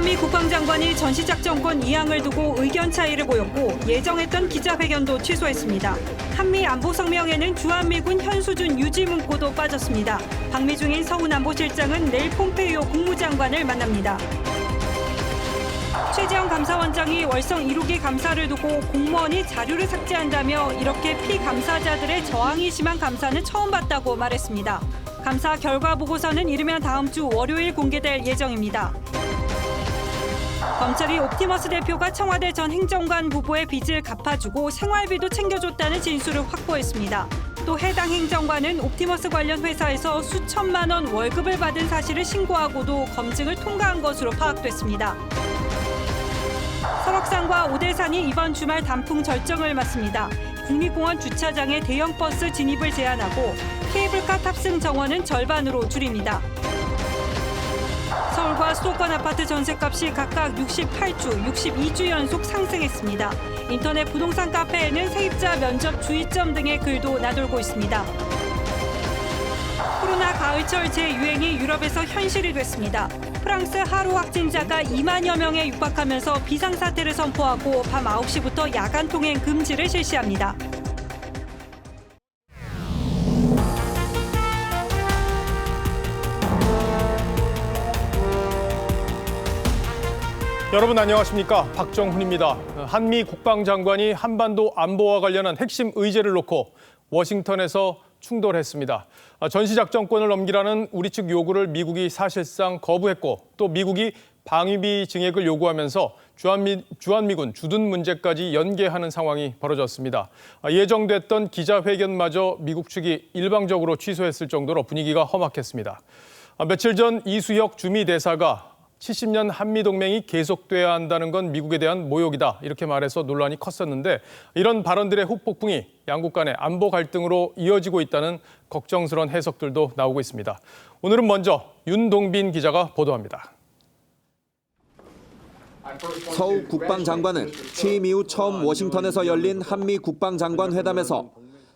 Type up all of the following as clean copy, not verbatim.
한미 국방장관이 전시작전권 이양을 두고 의견 차이를 보였고 예정했던 기자회견도 취소했습니다. 한미 안보성명에는 주한미군 현수준 유지 문구도 빠졌습니다. 방미 중인 서훈안보실장은 내일 폼페이오 국무장관을 만납니다. 최재형 감사원장이 월성 1호기 감사를 두고 공무원이 자료를 삭제한다며 이렇게 피감사자들의 저항이 심한 감사는 처음 봤다고 말했습니다. 감사 결과 보고서는 이르면 다음 주 월요일 공개될 예정입니다. 검찰이 옵티머스 대표가 청와대 전 행정관 부부의 빚을 갚아주고 생활비도 챙겨줬다는 진술을 확보했습니다. 또 해당 행정관은 옵티머스 관련 회사에서 수천만 원 월급을 받은 사실을 신고하고도 검증을 통과한 것으로 파악됐습니다. 설악산과 오대산이 이번 주말 단풍 절정을 맞습니다. 국립공원 주차장에 대형 버스 진입을 제한하고 케이블카 탑승 정원은 절반으로 줄입니다. 서울과 수도권 아파트 전셋값이 각각 68주, 62주 연속 상승했습니다. 인터넷 부동산 카페에는 세입자 면접 주의점 등의 글도 나돌고 있습니다. 코로나 가을철 재유행이 유럽에서 현실이 됐습니다. 프랑스 하루 확진자가 2만여 명에 육박하면서 비상사태를 선포하고 밤 9시부터 야간 통행 금지를 실시합니다. 여러분 안녕하십니까? 박정훈입니다. 한미 국방장관이 한반도 안보와 관련한 핵심 의제를 놓고 워싱턴에서 충돌했습니다. 전시작전권을 넘기라는 우리 측 요구를 미국이 사실상 거부했고 또 미국이 방위비 증액을 요구하면서 주한미군 주둔 문제까지 연계하는 상황이 벌어졌습니다. 예정됐던 기자회견마저 미국 측이 일방적으로 취소했을 정도로 분위기가 험악했습니다. 며칠 전 이수혁 주미 대사가 70년 한미동맹이 계속돼야 한다는 건 미국에 대한 모욕이다 이렇게 말해서 논란이 컸었는데 이런 발언들의 후폭풍이 양국 간의 안보 갈등으로 이어지고 있다는 걱정스러운 해석들도 나오고 있습니다. 오늘은 먼저 윤동빈 기자가 보도합니다. 서욱 국방장관은 취임 이후 처음 워싱턴에서 열린 한미 국방장관 회담에서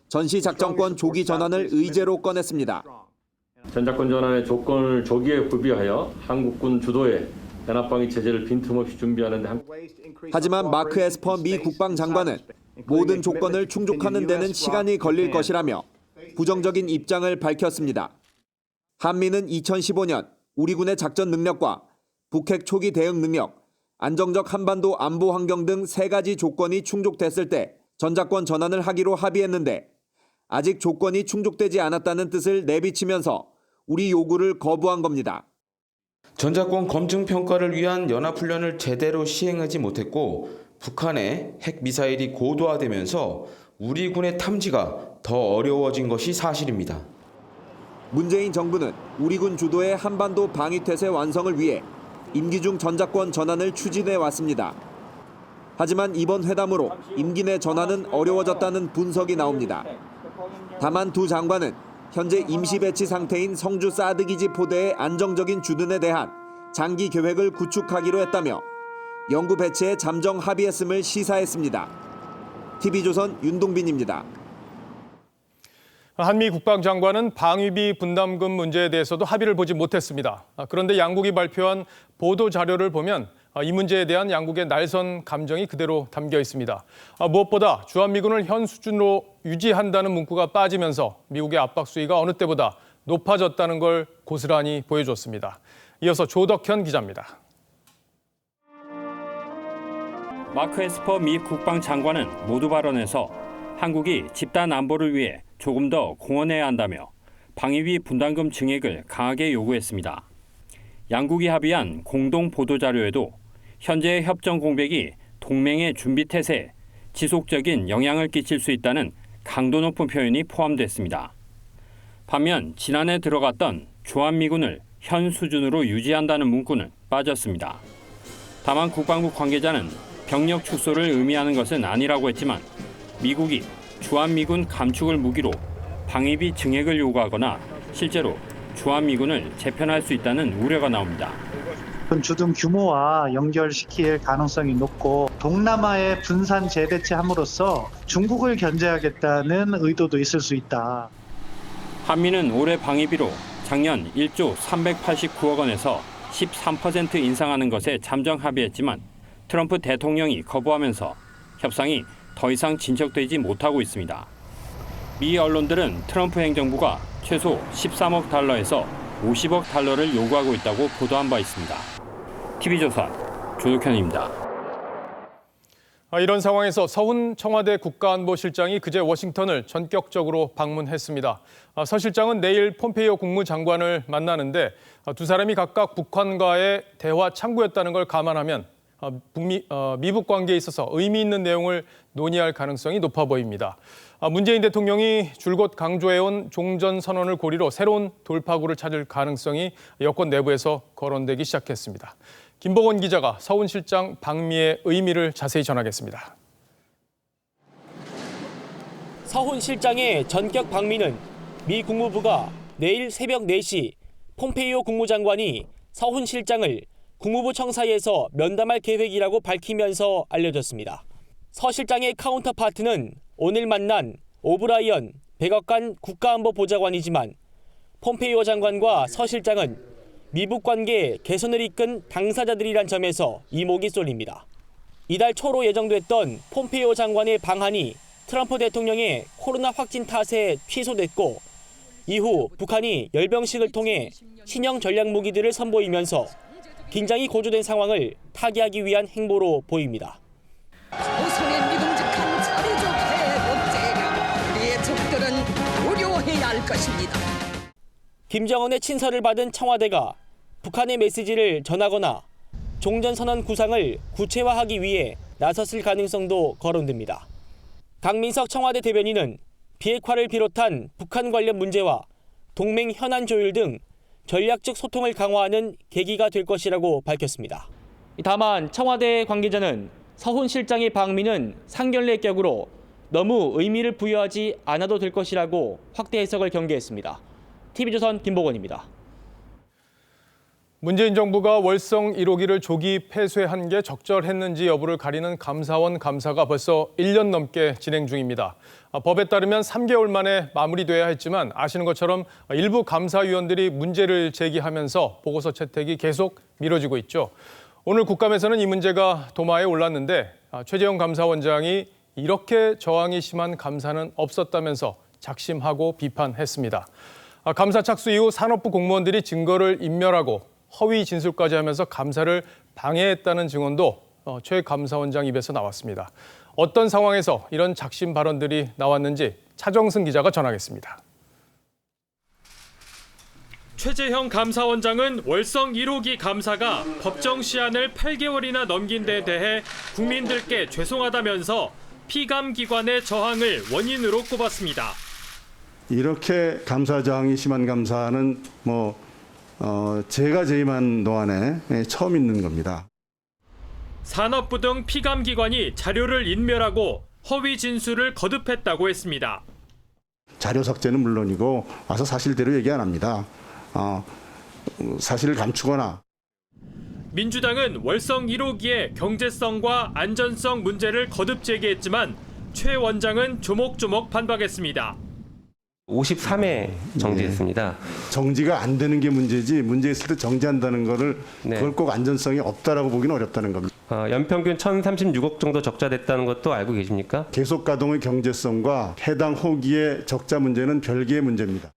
전시작전권 조기 전환을 의제로 꺼냈습니다. 전작권 전환의 조건을 조기에 구비하여 한국군 주도의 연합방위 체제를 빈틈없이 준비하는 데 하지만 마크 에스퍼 미 국방장관은 모든 조건을 충족하는 데는 시간이 걸릴 것이라며 부정적인 입장을 밝혔습니다. 한미는 2015년 우리 군의 작전 능력과 북핵 초기 대응 능력, 안정적 한반도 안보 환경 등 3가지 조건이 충족됐을 때 전작권 전환을 하기로 합의했는데 아직 조건이 충족되지 않았다는 뜻을 내비치면서 우리 요구를 거부한 겁니다. 전작권 검증 평가를 위한 연합훈련을 제대로 시행하지 못했고 북한의 핵미사일이 고도화되면서 우리 군의 탐지가 더 어려워진 것이 사실입니다. 문재인 정부는 우리 군 주도의 한반도 방위태세 완성을 위해 임기 중 전작권 전환을 추진해 왔습니다. 하지만 이번 회담으로 임기 내 전환은 어려워졌다는 분석이 나옵니다. 다만 두 장관은 현재 임시 배치 상태인 성주 사드 기지 포대의 안정적인 주둔에 대한 장기 계획을 구축하기로 했다며 영구 배치에 잠정 합의했음을 시사했습니다. TV조선 윤동빈입니다. 한미 국방장관은 방위비 분담금 문제에 대해서도 합의를 보지 못했습니다. 그런데 양국이 발표한 보도 자료를 보면 이 문제에 대한 양국의 날선 감정이 그대로 담겨 있습니다. 무엇보다 주한미군을 현 수준으로 유지한다는 문구가 빠지면서 미국의 압박 수위가 어느 때보다 높아졌다는 걸 고스란히 보여줬습니다. 이어서 조덕현 기자입니다. 마크 에스퍼 미 국방장관은 모두 발언에서 한국이 집단 안보를 위해 조금 더 공헌해야 한다며 방위비 분담금 증액을 강하게 요구했습니다. 양국이 합의한 공동 보도자료에도 현재의 협정 공백이 동맹의 준비 태세에 지속적인 영향을 끼칠 수 있다는 강도 높은 표현이 포함됐습니다. 반면 지난해 들어갔던 주한미군을 현 수준으로 유지한다는 문구는 빠졌습니다. 다만 국방부 관계자는 병력 축소를 의미하는 것은 아니라고 했지만 미국이 주한미군 감축을 무기로 방위비 증액을 요구하거나 실제로 주한미군을 재편할 수 있다는 우려가 나옵니다. 주둔 규모와 연결시킬 가능성이 높고 동남아에 분산 재배치함으로써 중국을 견제하겠다는 의도도 있을 수 있다. 한미는 올해 방위비로 작년 1조 389억 원에서 13% 인상하는 것에 잠정 합의했지만 트럼프 대통령이 거부하면서 협상이 더 이상 진척되지 못하고 있습니다. 미 언론들은 트럼프 행정부가 최소 13억 달러에서 50억 달러를 요구하고 있다고 보도한 바 있습니다. TV조선 조덕현입니다. 이런 상황에서 서훈 청와대 국가안보실장이 그제 워싱턴을 전격적으로 방문했습니다. 서 실장은 내일 폼페이오 국무장관을 만나는데 두 사람이 각각 북한과의 대화 창구였다는 걸 감안하면 미북 관계에 있어서 의미 있는 내용을 논의할 가능성이 높아 보입니다. 문재인 대통령이 줄곧 강조해온 종전선언을 고리로 새로운 돌파구를 찾을 가능성이 여권 내부에서 거론되기 시작했습니다. 김보건 기자가 서훈 실장 방미의 의미를 자세히 전하겠습니다. 서훈 실장의 전격 방미는 미 국무부가 내일 새벽 4시 폼페이오 국무장관이 서훈 실장을 국무부 청사에서 면담할 계획이라고 밝히면서 알려졌습니다. 서 실장의 카운터파트는 오늘 만난 오브라이언 백악관 국가안보보좌관이지만 폼페이오 장관과 서 실장은 미북 관계 개선을 이끈 당사자들이란 점에서 이목이 쏠립니다. 이달 초로 예정됐던 폼페이오 장관의 방한이 트럼프 대통령의 코로나 확진 탓에 취소됐고 이후 북한이 열병식을 통해 신형 전략 무기들을 선보이면서 긴장이 고조된 상황을 타개하기 위한 행보로 보입니다. 조선의 믿음직한 자리적 대법제가 우리의 적들은 두려워해야 할 것입니다. 김정은의 친서를 받은 청와대가 북한의 메시지를 전하거나 종전선언 구상을 구체화하기 위해 나섰을 가능성도 거론됩니다. 강민석 청와대 대변인은 비핵화를 비롯한 북한 관련 문제와 동맹 현안 조율 등 전략적 소통을 강화하는 계기가 될 것이라고 밝혔습니다. 다만 청와대 관계자는 서훈 실장의 방미는 상견례 격으로 너무 의미를 부여하지 않아도 될 것이라고 확대 해석을 경계했습니다. TV조선 김보건입니다. 문재인 정부가 월성 1호기를 조기 폐쇄한 게 적절했는지 여부를 가리는 감사원 감사가 벌써 1년 넘게 진행 중입니다. 법에 따르면 3개월 만에 마무리돼야 했지만 아시는 것처럼 일부 감사위원들이 문제를 제기하면서 보고서 채택이 계속 미뤄지고 있죠. 오늘 국감에서는 이 문제가 도마에 올랐는데 최재형 감사원장이 이렇게 저항이 심한 감사는 없었다면서 작심하고 비판했습니다. 감사 착수 이후 산업부 공무원들이 증거를 인멸하고 허위 진술까지 하면서 감사를 방해했다는 증언도 최 감사원장 입에서 나왔습니다. 어떤 상황에서 이런 작심 발언들이 나왔는지 차정승 기자가 전하겠습니다. 최재형 감사원장은 월성 1호기 감사가 법정 시한을 8개월이나 넘긴 데 대해 국민들께 죄송하다면서 피감기관의 저항을 원인으로 꼽았습니다. 이렇게 감사 저항이 심한 감사는 제가 재임한 동안에 처음 있는 겁니다. 산업부 등 피감기관이 자료를 인멸하고 허위 진술을 거듭했다고 했습니다. 자료 삭제는 물론이고 와서 사실대로 얘기 안 합니다. 사실을 감추거나. 민주당은 월성 1호기의 경제성과 안전성 문제를 거듭 제기했지만 최 원장은 조목조목 반박했습니다. 53회 정지했습니다. 정지가 안 되는 게 문제지 문제 있을 때 정지한다는 거를 그걸 꼭 안전성이 없다라고 보기는 어렵다는 겁니다. 연평균 1,036억 정도 적자됐다는 것도 알고 계십니까? 계속 가동의 경제성과 해당 호기의 적자 문제는 별개의 문제입니다.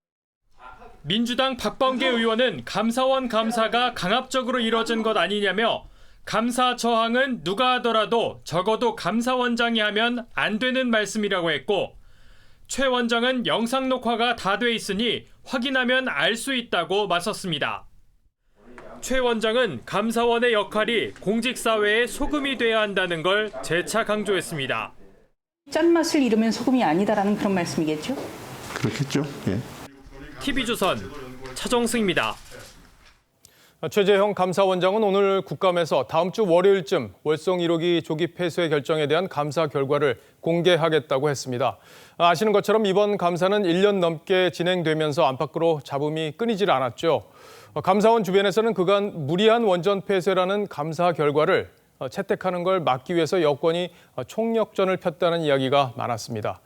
민주당 박범계 의원은 감사원 감사가 강압적으로 이뤄진 것 아니냐며 감사 저항은 누가 하더라도 적어도 감사원장이 하면 안 되는 말씀이라고 했고 최 원장은 영상 녹화가 다 돼 있으니 확인하면 알 수 있다고 맞섰습니다. 최 원장은 감사원의 역할이 공직사회의 소금이 돼야 한다는 걸 재차 강조했습니다. 짠맛을 잃으면 소금이 아니다라는 그런 말씀이겠죠? 그렇겠죠. 예. TV조선 차정승입니다. 최재형 감사원장은 오늘 국감에서 다음 주 월요일쯤 월성 1호기 조기 폐쇄 결정에 대한 감사 결과를 공개하겠다고 했습니다. 아시는 것처럼 이번 감사는 1년 넘게 진행되면서 안팎으로 잡음이 끊이질 않았죠. 감사원 주변에서는 그간 무리한 원전 폐쇄라는 감사 결과를 채택하는 걸 막기 위해서 여권이 총력전을 폈다는 이야기가 많았습니다.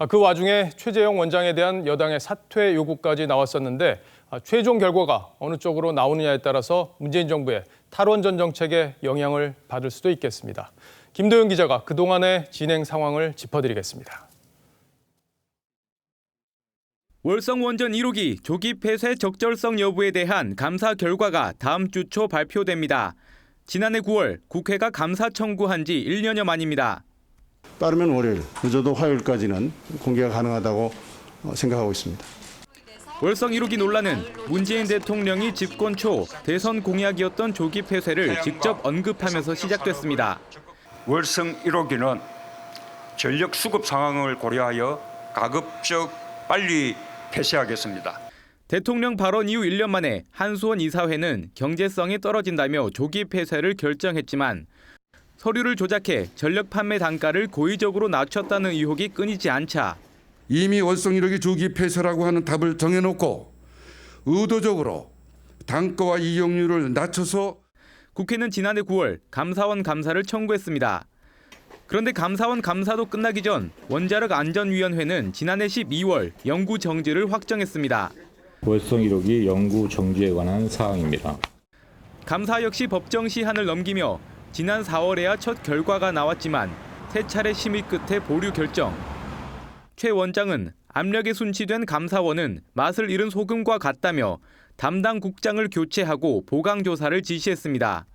그 와중에 최재형 원장에 대한 여당의 사퇴 요구까지 나왔었는데 최종 결과가 어느 쪽으로 나오느냐에 따라서 문재인 정부의 탈원전 정책에 영향을 받을 수도 있겠습니다. 김도영 기자가 그동안의 진행 상황을 짚어드리겠습니다. 월성 원전 1호기 조기 폐쇄 적절성 여부에 대한 감사 결과가 다음 주 초 발표됩니다. 지난해 9월 국회가 감사 청구한 지 1년여 만입니다. 빠르면 월요일, 늦어도 화요일까지는 공개가 가능하다고 생각하고 있습니다. 월성 1호기 논란은 문재인 대통령이 집권 초 대선 공약이었던 조기 폐쇄를 직접 언급하면서 시작됐습니다. 월성 1호기는 전력 수급 상황을 고려하여 가급적 빨리 폐쇄하겠습니다. 대통령 발언 이후 1년 만에 한수원 이사회는 경제성이 떨어진다며 조기 폐쇄를 결정했지만 서류를 조작해 전력 판매 단가를 고의적으로 낮췄다는 의혹이 끊이지 않자 이미 월성 1호기 조기 폐쇄라고 하는 답을 정해놓고 의도적으로 단가와 이용률을 낮춰서 국회는 지난해 9월 감사원 감사를 청구했습니다. 그런데 감사원 감사도 끝나기 전 원자력 안전위원회는 지난해 12월 연구 정지를 확정했습니다. 월성 1호기 연구 정지에 관한 사항입니다. 감사 역시 법정 시한을 넘기며 지난 4월에야 첫 결과가 나왔지만 세 차례 심의 끝에 보류 결정. 최 원장은 압력에 순치된 감사원은 맛을 잃은 소금과 같다며 담당 국장을 교체하고 보강 조사를 지시했습니다.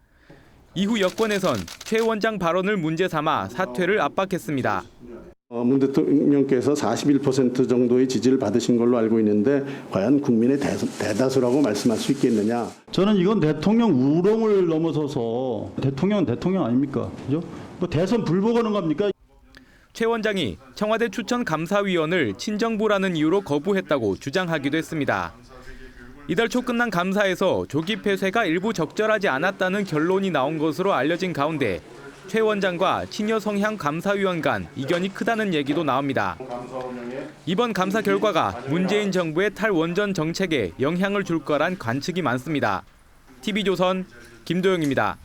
이후 여권에선 최 원장 발언을 문제 삼아 사퇴를 압박했습니다. 문 대통령께서 41% 정도의 지지를 받으신 걸로 알고 있는데 과연 국민의 대다수라고 말씀할 수 있겠느냐? 저는 이건 대통령 우롱을 넘어서서 대통령은 대통령 아닙니까? 그죠? 뭐 대선 불복하는 겁니까? 최 원장이 청와대 추천 감사위원을 친정부라는 이유로 거부했다고 주장하기도 했습니다. 이달 초 끝난 감사에서 조기 폐쇄가 일부 적절하지 않았다는 결론이 나온 것으로 알려진 가운데 최 원장과 친여 성향 감사위원 간 이견이 크다는 얘기도 나옵니다. 이번 감사 결과가 문재인 정부의 탈원전 정책에 영향을 줄 거란 관측이 많습니다. TV조선 김도영입니다.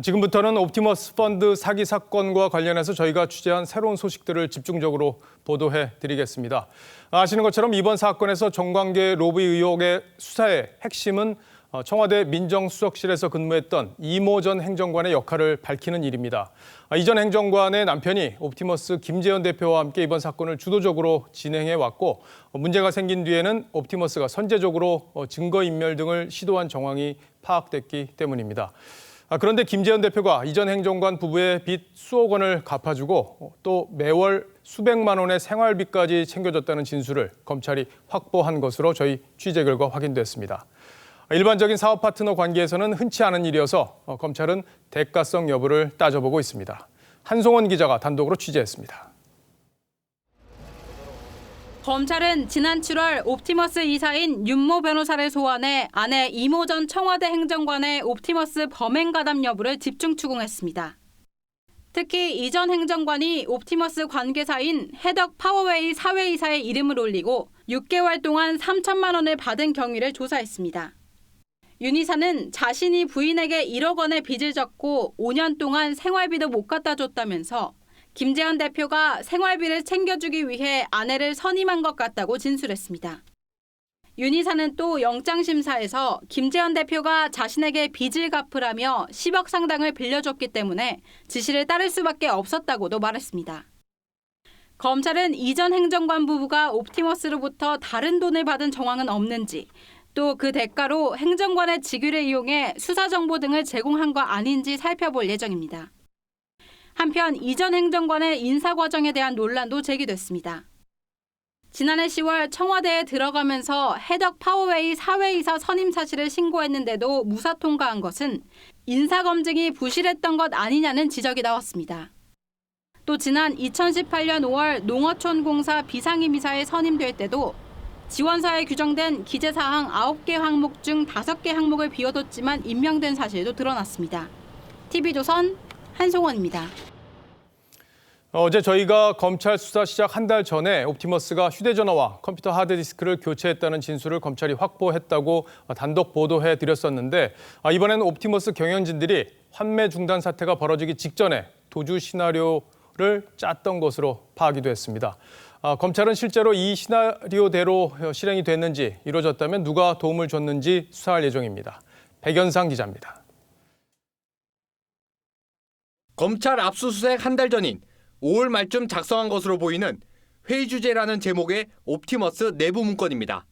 지금부터는 옵티머스 펀드 사기 사건과 관련해서 저희가 취재한 새로운 소식들을 집중적으로 보도해 드리겠습니다. 아시는 것처럼 이번 사건에서 정관계 로비 의혹의 수사의 핵심은 청와대 민정수석실에서 근무했던 이모 전 행정관의 역할을 밝히는 일입니다. 이 전 행정관의 남편이 옵티머스 김재현 대표와 함께 이번 사건을 주도적으로 진행해 왔고 문제가 생긴 뒤에는 옵티머스가 선제적으로 증거인멸 등을 시도한 정황이 파악됐기 때문입니다. 그런데 김재현 대표가 이 전 행정관 부부의 빚 수억 원을 갚아주고 또 매월 수백만 원의 생활비까지 챙겨줬다는 진술을 검찰이 확보한 것으로 저희 취재 결과 확인됐습니다. 일반적인 사업 파트너 관계에서는 흔치 않은 일이어서 검찰은 대가성 여부를 따져보고 있습니다. 한송원 기자가 단독으로 취재했습니다. 검찰은 지난 7월 옵티머스 이사인 윤모 변호사를 소환해 아내 이모 전 청와대 행정관의 옵티머스 범행 가담 여부를 집중 추궁했습니다. 특히 이 전 행정관이 옵티머스 관계사인 해덕 파워웨이 사회이사의 이름을 올리고 6개월 동안 3천만 원을 받은 경위를 조사했습니다. 윤 이사는 자신이 부인에게 1억 원의 빚을 졌고 5년 동안 생활비도 못 갖다 줬다면서 김재현 대표가 생활비를 챙겨주기 위해 아내를 선임한 것 같다고 진술했습니다. 윤 이사는 또 영장심사에서 김재현 대표가 자신에게 빚을 갚으라며 10억 상당을 빌려줬기 때문에 지시를 따를 수밖에 없었다고도 말했습니다. 검찰은 이 전 행정관 부부가 옵티머스로부터 다른 돈을 받은 정황은 없는지 또 그 대가로 행정관의 직위를 이용해 수사 정보 등을 제공한 거 아닌지 살펴볼 예정입니다. 한편 이 전 행정관의 인사 과정에 대한 논란도 제기됐습니다. 지난해 10월 청와대에 들어가면서 해덕 파워웨이 사회이사 선임 사실을 신고했는데도 무사 통과한 것은 인사검증이 부실했던 것 아니냐는 지적이 나왔습니다. 또 지난 2018년 5월 농어촌 공사 비상임 이사에 선임될 때도 지원서에 규정된 기재사항 9개 항목 중 5개 항목을 비워뒀지만 임명된 사실도 드러났습니다. TV조선 한송원입니다. 어제 저희가 검찰 수사 시작 한 달 전에 옵티머스가 휴대전화와 컴퓨터 하드디스크를 교체했다는 진술을 검찰이 확보했다고 단독 보도해 드렸었는데 이번에는 옵티머스 경영진들이 환매 중단 사태가 벌어지기 직전에 도주 시나리오를 짰던 것으로 파악이 됐습니다. 검찰은 실제로 이 시나리오대로 실행이 됐는지, 이루어졌다면 누가 도움을 줬는지 수사할 예정입니다. 백연상 기자입니다. 검찰 압수수색 한 달 전인 5월 말쯤 작성한 것으로 보이는 회의 주제라는 제목의 옵티머스 내부 문건입니다.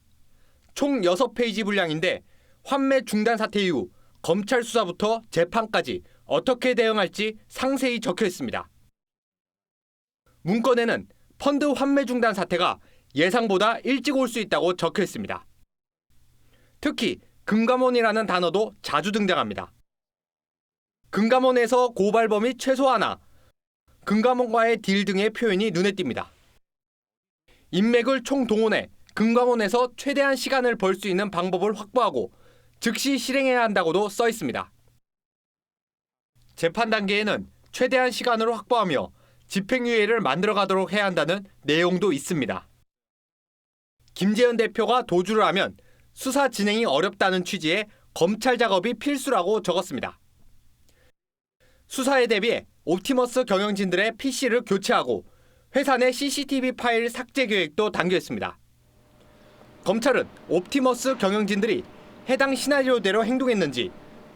총 6페이지 분량인데 환매 중단 사태 이후 검찰 수사부터 재판까지 어떻게 대응할지 상세히 적혀 있습니다. 문건에는 펀드 환매 중단 사태가 예상보다 일찍 올 수 있다고 적혀 있습니다. 특히 금감원이라는 단어도 자주 등장합니다. 금감원에서 고발 범위 최소화나 금감원과의 딜 등의 표현이 눈에 띕니다. 인맥을 총동원해 금감원에서 최대한 시간을 벌 수 있는 방법을 확보하고 즉시 실행해야 한다고도 써 있습니다. 재판 단계에는 최대한 시간을 확보하며 집행유예를 만들어가도록 해야 한다는 내용도 있습니다. 김재현 대표가 도주를 하면 수사 진행이 어렵다는 취지의 검찰 작업이 필수라고 적었습니다. 수사에 대비해 옵티머스 경영진들의 PC를 교체하고 회사 내 CCTV 파일 삭제 계획도 담겨 있습니다. 검찰은 옵티머스 경영진들이 해당 시나리오대로 행동했는지,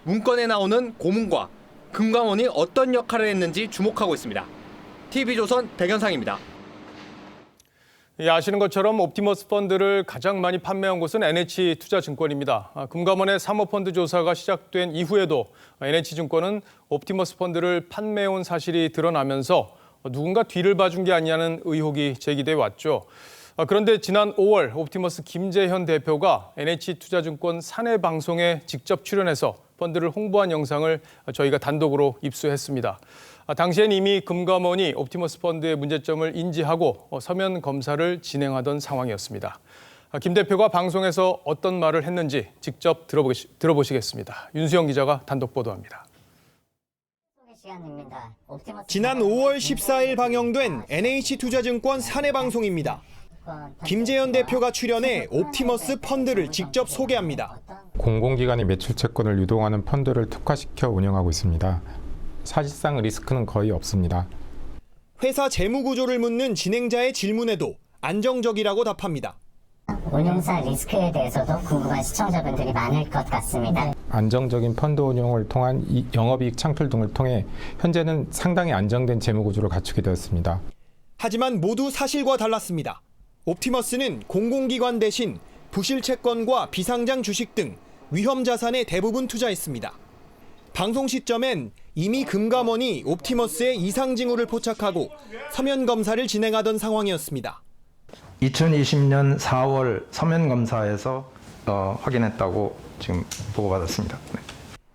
문건에 나오는 고문과 금감원이 어떤 역할을 했는지 주목하고 있습니다. TV조선 백연상입니다. 아시는 것처럼 옵티머스 펀드를 가장 많이 판매한 곳은 NH투자증권입니다. 금감원의 사모펀드 조사가 시작된 이후에도 NH증권은 옵티머스 펀드를 판매해온 사실이 드러나면서 누군가 뒤를 봐준 게 아니냐는 의혹이 제기돼 왔죠. 그런데 지난 5월 옵티머스 김재현 대표가 NH투자증권 사내 방송에 직접 출연해서 펀드를 홍보한 영상을 저희가 단독으로 입수했습니다. 당시엔 이미 금감원이 옵티머스 펀드의 문제점을 인지하고 서면 검사를 진행하던 상황이었습니다. 김 대표가 방송에서 어떤 말을 했는지 직접 들어보시겠습니다. 윤수영 기자가 단독 보도합니다. 지난 5월 14일 방영된 NH투자증권 사내 방송입니다. 김재현 대표가 출연해 옵티머스 펀드를 직접 소개합니다. 공공기관이 매출 채권을 유동하는 펀드를 특화시켜 운영하고 있습니다. 사실상 리스크는 거의 없습니다. 회사 재무 구조를 묻는 진행자의 질문에도 안정적이라고 답합니다. 운용사 리스크에 대해서도 궁금한 시청자분들이 많을 것 같습니다. 안정적인 펀드 운용을 통한 영업이익 창출 등을 통해 현재는 상당히 안정된 재무 구조를 갖추게 되었습니다. 하지만 모두 사실과 달랐습니다. 옵티머스는 공공기관 대신 부실 채권과 비상장 주식 등 위험 자산에 대부분 투자했습니다. 방송 시점엔 이미 금감원이 옵티머스의 이상 징후를 포착하고 서면 검사를 진행하던 상황이었습니다. 2020년 4월 서면 검사에서 확인했다고 지금 보고받았습니다.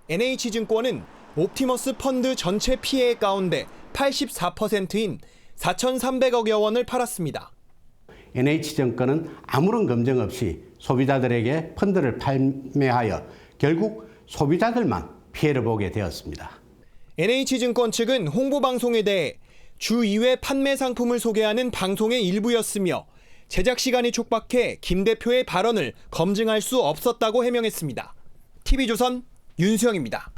NH증권은 옵티머스 펀드 전체 피해 가운데 84%인 4,300억여 원을 팔았습니다. NH증권은 아무런 검증 없이 소비자들에게 펀드를 판매하여 결국 소비자들만 피해를 보게 되었습니다. NH증권 측은 홍보방송에 대해 주 2회 판매 상품을 소개하는 방송의 일부였으며 제작 시간이 촉박해 김 대표의 발언을 검증할 수 없었다고 해명했습니다. TV조선 윤수영입니다.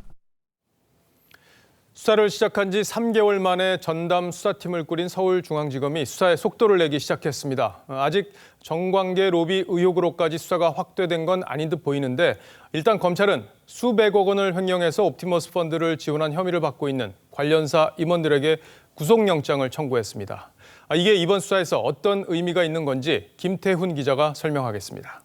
수사를 시작한 지 3개월 만에 전담 수사팀을 꾸린 서울중앙지검이 수사에 속도를 내기 시작했습니다. 아직 정관계 로비 의혹으로까지 수사가 확대된 건 아닌 듯 보이는데 일단 검찰은 수백억 원을 횡령해서 옵티머스 펀드를 지원한 혐의를 받고 있는 관련사 임원들에게 구속영장을 청구했습니다. 이게 이번 수사에서 어떤 의미가 있는 건지 김태훈 기자가 설명하겠습니다.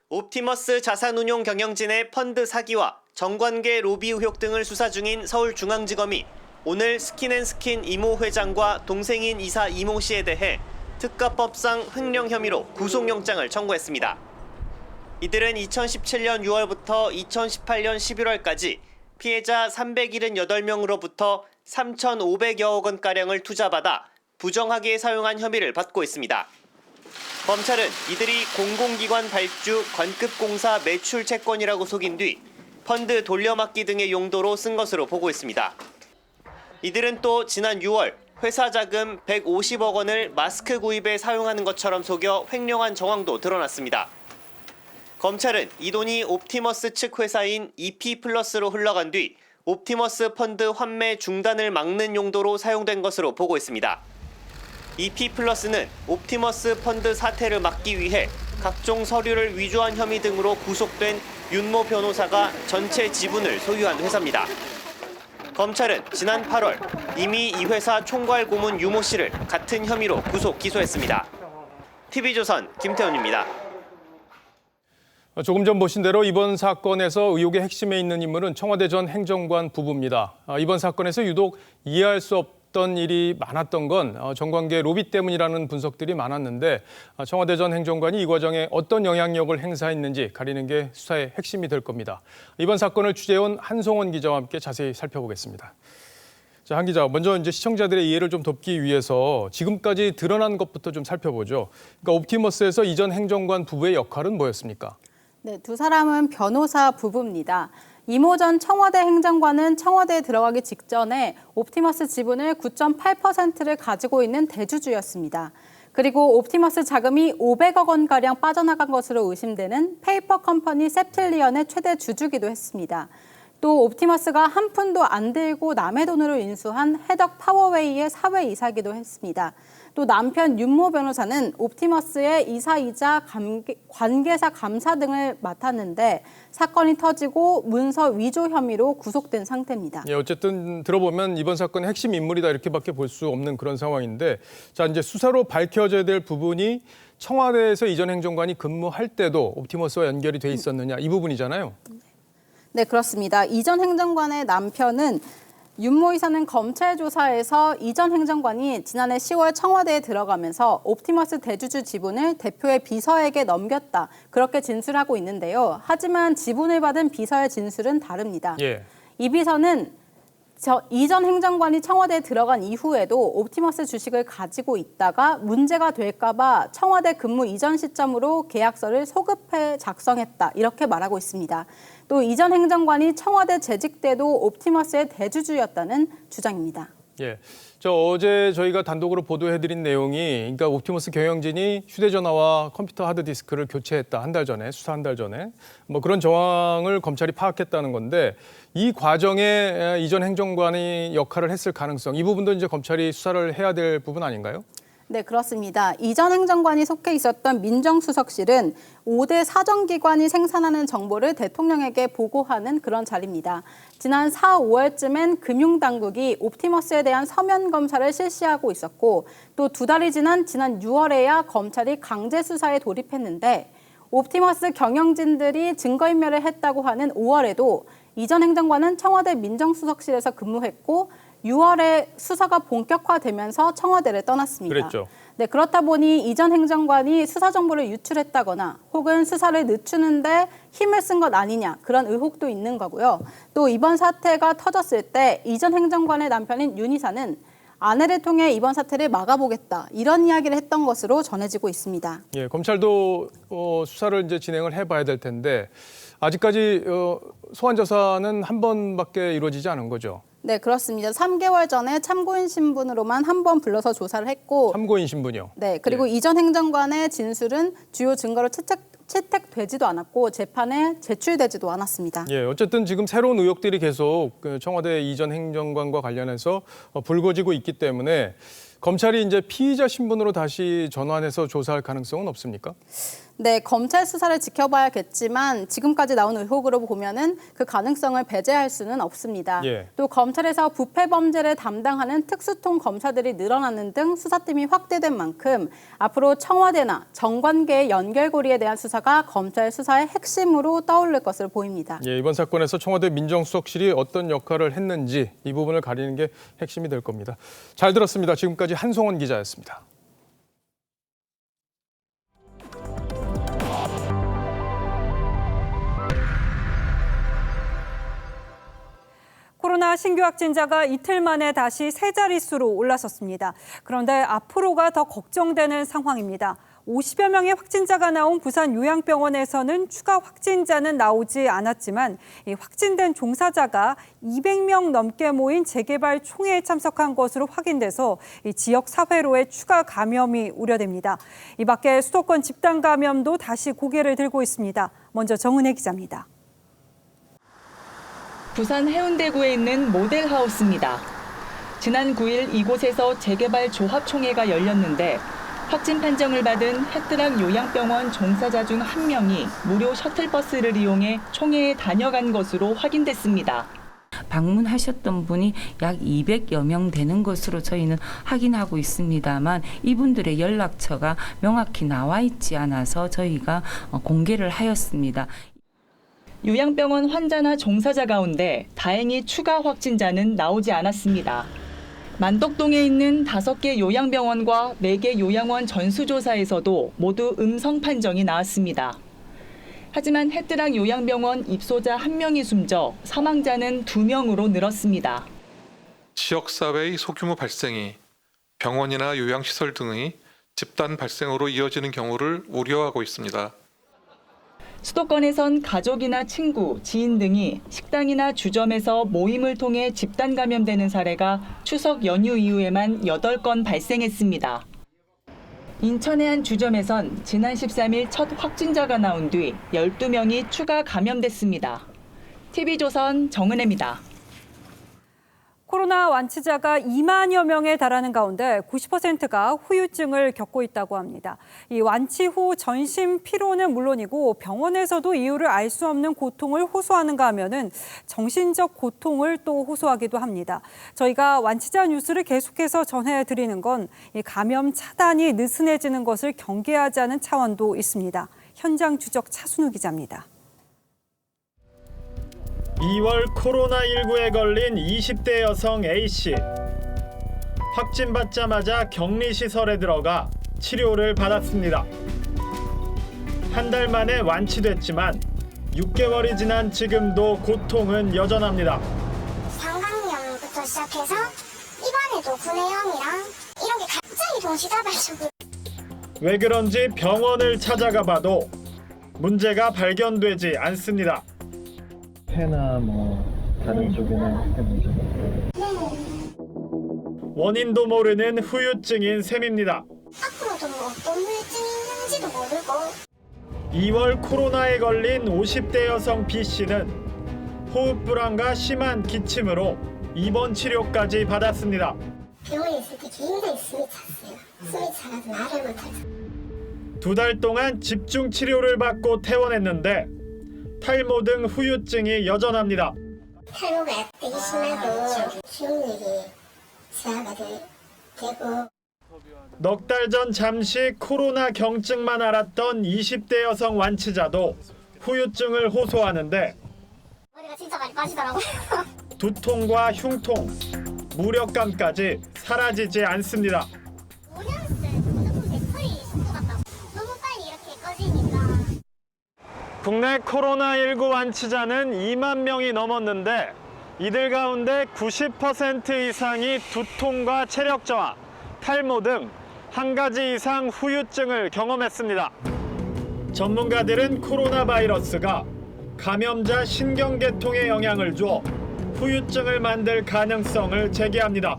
옵티머스 자산운용 경영진의 펀드 사기와 정관계 로비 의혹 등을 수사 중인 서울중앙지검이 오늘 스킨앤스킨 이모 회장과 동생인 이사 이모 씨에 대해 특가법상 횡령 혐의로 구속영장을 청구했습니다. 이들은 2017년 6월부터 2018년 11월까지 피해자 378명으로부터 3,500여억 원가량을 투자받아 부정하게 사용한 혐의를 받고 있습니다. 검찰은 이들이 공공기관 발주 관급공사 매출 채권이라고 속인 뒤 펀드 돌려막기 등의 용도로 쓴 것으로 보고 있습니다. 이들은 또 지난 6월 회사 자금 150억 원을 마스크 구입에 사용하는 것처럼 속여 횡령한 정황도 드러났습니다. 검찰은 이 돈이 옵티머스 측 회사인 EP플러스로 흘러간 뒤 옵티머스 펀드 환매 중단을 막는 용도로 사용된 것으로 보고 있습니다. EP+는 옵티머스 펀드 사태를 막기 위해 각종 서류를 위조한 혐의 등으로 구속된 윤모 변호사가 전체 지분을 소유한 회사입니다. 검찰은 지난 8월 이미 이 회사 총괄 고문 유모 씨를 같은 혐의로 구속 기소했습니다. TV조선 김태훈입니다. 조금 전 보신 대로 이번 사건에서 의혹의 핵심에 있는 인물은 청와대 전 행정관 부부입니다. 이번 사건에서 유독 이해할 수 없던 일이 많았던 건 정관계 로비 때문이라는 분석들이 많았는데 청와대 전 행정관이 이 과정에 어떤 영향력을 행사했는지 가리는 게 수사의 핵심이 될 겁니다. 이번 사건을 취재해온 한송원 기자와 함께 자세히 살펴보겠습니다. 자, 한 기자, 먼저 이제 시청자들의 이해를 좀 돕기 위해서 지금까지 드러난 것부터 좀 살펴보죠. 그러니까 옵티머스에서 이 전 행정관 부부의 역할은 뭐였습니까? 네, 두 사람은 변호사 부부입니다. 이모 전 청와대 행정관은 청와대에 들어가기 직전에 옵티머스 지분을 9.8%를 가지고 있는 대주주였습니다. 그리고 옵티머스 자금이 500억 원가량 빠져나간 것으로 의심되는 페이퍼 컴퍼니 셉틸리언의 최대 주주기도 했습니다. 또 옵티머스가 한 푼도 안 들고 남의 돈으로 인수한 해덕 파워웨이의 사회이사기도 했습니다. 또 남편 윤모 변호사는 옵티머스의 이사이자 관계사 감사 등을 맡았는데 사건이 터지고 문서 위조 혐의로 구속된 상태입니다. 예, 어쨌든 들어보면 이번 사건의 핵심 인물이다 이렇게밖에 볼 수 없는 그런 상황인데, 자, 이제 수사로 밝혀져야 될 부분이 청와대에서 이 전 행정관이 근무할 때도 옵티머스와 연결이 돼 있었느냐 이 부분이잖아요. 네, 그렇습니다. 이 전 행정관의 남편은 윤모 이사는 검찰 조사에서 이 전 행정관이 지난해 10월 청와대에 들어가면서 옵티머스 대주주 지분을 대표의 비서에게 넘겼다. 그렇게 진술하고 있는데요. 하지만 지분을 받은 비서의 진술은 다릅니다. 예. 이 비서는 이 전 행정관이 청와대에 들어간 이후에도 옵티머스 주식을 가지고 있다가 문제가 될까 봐 청와대 근무 이전 시점으로 계약서를 소급해 작성했다. 이렇게 말하고 있습니다. 또 이 전 행정관이 청와대 재직 때도 옵티머스의 대주주였다는 주장입니다. 예, 어제 저희가 단독으로 보도해드린 내용이, 그러니까 옵티머스 경영진이 휴대전화와 컴퓨터 하드디스크를 교체했다. 한 달 전에, 수사 한 달 전에. 뭐 그런 정황을 검찰이 파악했다는 건데, 이 과정에 이 전 행정관이 역할을 했을 가능성, 이 부분도 이제 검찰이 수사를 해야 될 부분 아닌가요? 네, 그렇습니다. 이 전 행정관이 속해 있었던 민정수석실은 5대 사정기관이 생산하는 정보를 대통령에게 보고하는 그런 자리입니다. 지난 4, 5월쯤엔 금융당국이 옵티머스에 대한 서면 검사를 실시하고 있었고, 또 2달이 지난 6월에야 검찰이 강제 수사에 돌입했는데, 옵티머스 경영진들이 증거인멸을 했다고 하는 5월에도 이 전 행정관은 청와대 민정수석실에서 근무했고 6월에 수사가 본격화되면서 청와대를 떠났습니다. 그랬죠. 네, 그렇다 보니 이 전 행정관이 수사 정보를 유출했다거나 혹은 수사를 늦추는데 힘을 쓴 것 아니냐 그런 의혹도 있는 거고요. 또 이번 사태가 터졌을 때 이 전 행정관의 남편인 윤 이사는 아내를 통해 이번 사태를 막아보겠다 이런 이야기를 했던 것으로 전해지고 있습니다. 예, 검찰도 수사를 이제 진행을 해봐야 될 텐데 아직까지 소환 조사는 한 번밖에 이루어지지 않은 거죠. 네, 그렇습니다. 3개월 전에 참고인 신분으로만 한 번 불러서 조사를 했고. 참고인 신분이요? 네, 그리고 이 전 행정관의 진술은 주요 증거로 채택되지도 않았고 재판에 제출되지도 않았습니다. 예, 어쨌든 지금 새로운 의혹들이 계속 청와대 이 전 행정관과 관련해서 불거지고 있기 때문에 검찰이 이제 피의자 신분으로 다시 전환해서 조사할 가능성은 없습니까? 네, 검찰 수사를 지켜봐야겠지만 지금까지 나온 의혹으로 보면은 그 가능성을 배제할 수는 없습니다. 예. 또 검찰에서 부패 범죄를 담당하는 특수통 검사들이 늘어나는 등 수사팀이 확대된 만큼 앞으로 청와대나 정관계의 연결고리에 대한 수사가 검찰 수사의 핵심으로 떠오를 것으로 보입니다. 예, 이번 사건에서 청와대 민정수석실이 어떤 역할을 했는지 이 부분을 가리는 게 핵심이 될 겁니다. 잘 들었습니다. 지금까지 한송원 기자였습니다. 코로나 신규 확진자가 이틀 만에 다시 세 자릿수로 올라섰습니다. 그런데 앞으로가 더 걱정되는 상황입니다. 50여 명의 확진자가 나온 부산 요양병원에서는 추가 확진자는 나오지 않았지만 확진된 종사자가 200명 넘게 모인 재개발 총회에 참석한 것으로 확인돼서 지역 사회로의 추가 감염이 우려됩니다. 이 밖에 수도권 집단 감염도 다시 고개를 들고 있습니다. 먼저 정은혜 기자입니다. 부산 해운대구에 있는 모델하우스입니다. 지난 9일 이곳에서 재개발 조합총회가 열렸는데 확진 판정을 받은 햇드락 요양병원 종사자 중 한 명이 무료 셔틀버스를 이용해 총회에 다녀간 것으로 확인됐습니다. 방문하셨던 분이 약 200여 명 되는 것으로 저희는 확인하고 있습니다만 이분들의 연락처가 명확히 나와 있지 않아서 저희가 공개를 하였습니다. 요양병원 환자나 종사자 가운데 다행히 추가 확진자는 나오지 않았습니다. 만덕동에 있는 5개 요양병원과 4개 요양원 전수조사에서도 모두 음성 판정이 나왔습니다. 하지만 햇드락 요양병원 입소자 1명이 숨져 사망자는 2명으로 늘었습니다. 지역사회의 소규모 발생이 병원이나 요양시설 등의 집단 발생으로 이어지는 경우를 우려하고 있습니다. 수도권에선 가족이나 친구, 지인 등이 식당이나 주점에서 모임을 통해 집단 감염되는 사례가 추석 연휴 이후에만 8건 발생했습니다. 인천의 한 주점에선 지난 13일 첫 확진자가 나온 뒤 12명이 추가 감염됐습니다. TV조선 정은혜입니다. 코로나 완치자가 2만여 명에 달하는 가운데 90%가 후유증을 겪고 있다고 합니다. 이 완치 후 전신 피로는 물론이고 병원에서도 이유를 알 수 없는 고통을 호소하는가 하면은 정신적 고통을 또 호소하기도 합니다. 저희가 완치자 뉴스를 계속해서 전해드리는 건 이 감염 차단이 느슨해지는 것을 경계하자는 차원도 있습니다. 현장 추적 차순우 기자입니다. 2월 코로나19에 걸린 20대 여성 A씨. 확진받자마자 격리시설에 들어가 치료를 받았습니다. 한 달 만에 완치됐지만 6개월이 지난 지금도 고통은 여전합니다. 방광염부터 시작해서 입안에도 구내염이랑 이런 게 갑자기 동시다발적으로. 왜 그런지 병원을 찾아가 봐도 문제가 발견되지 않습니다. 폐나 다른 쪽에는 원인도 모르는 후유증인 셈입니다. 앞으로도 어떤 후유증이 있는지도 모르고. 2월 코로나에 걸린 50대 여성 B씨는 호흡불안과 심한 기침으로 입원 치료까지 받았습니다. 병원에 있을 때 굉장히 숨이 찼어요. 숨이 차가지고 말을 못하죠. 2달 동안 집중 치료를 받고 퇴원했는데 탈모 등 후유증이 여전합니다. 탈모가 되게 심하고 기억력이 저하가 되고. 넉 달 전 잠시 코로나 경증만 앓았던 20대 여성 완치자도 후유증을 호소하는데 머리가 진짜 많이 빠지더라고요. 두통과 흉통, 무력감까지 사라지지 않습니다. 5년 때 무조건 배터리 속도 같다고. 너무 빨리 이렇게 꺼지니까. 국내 코로나19 완치자는 2만 명이 넘었는데 이들 가운데 90% 이상이 두통과 체력 저하, 탈모 등 한 가지 이상 후유증을 경험했습니다. 전문가들은 코로나 바이러스가 감염자 신경계통에 영향을 줘 후유증을 만들 가능성을 제기합니다.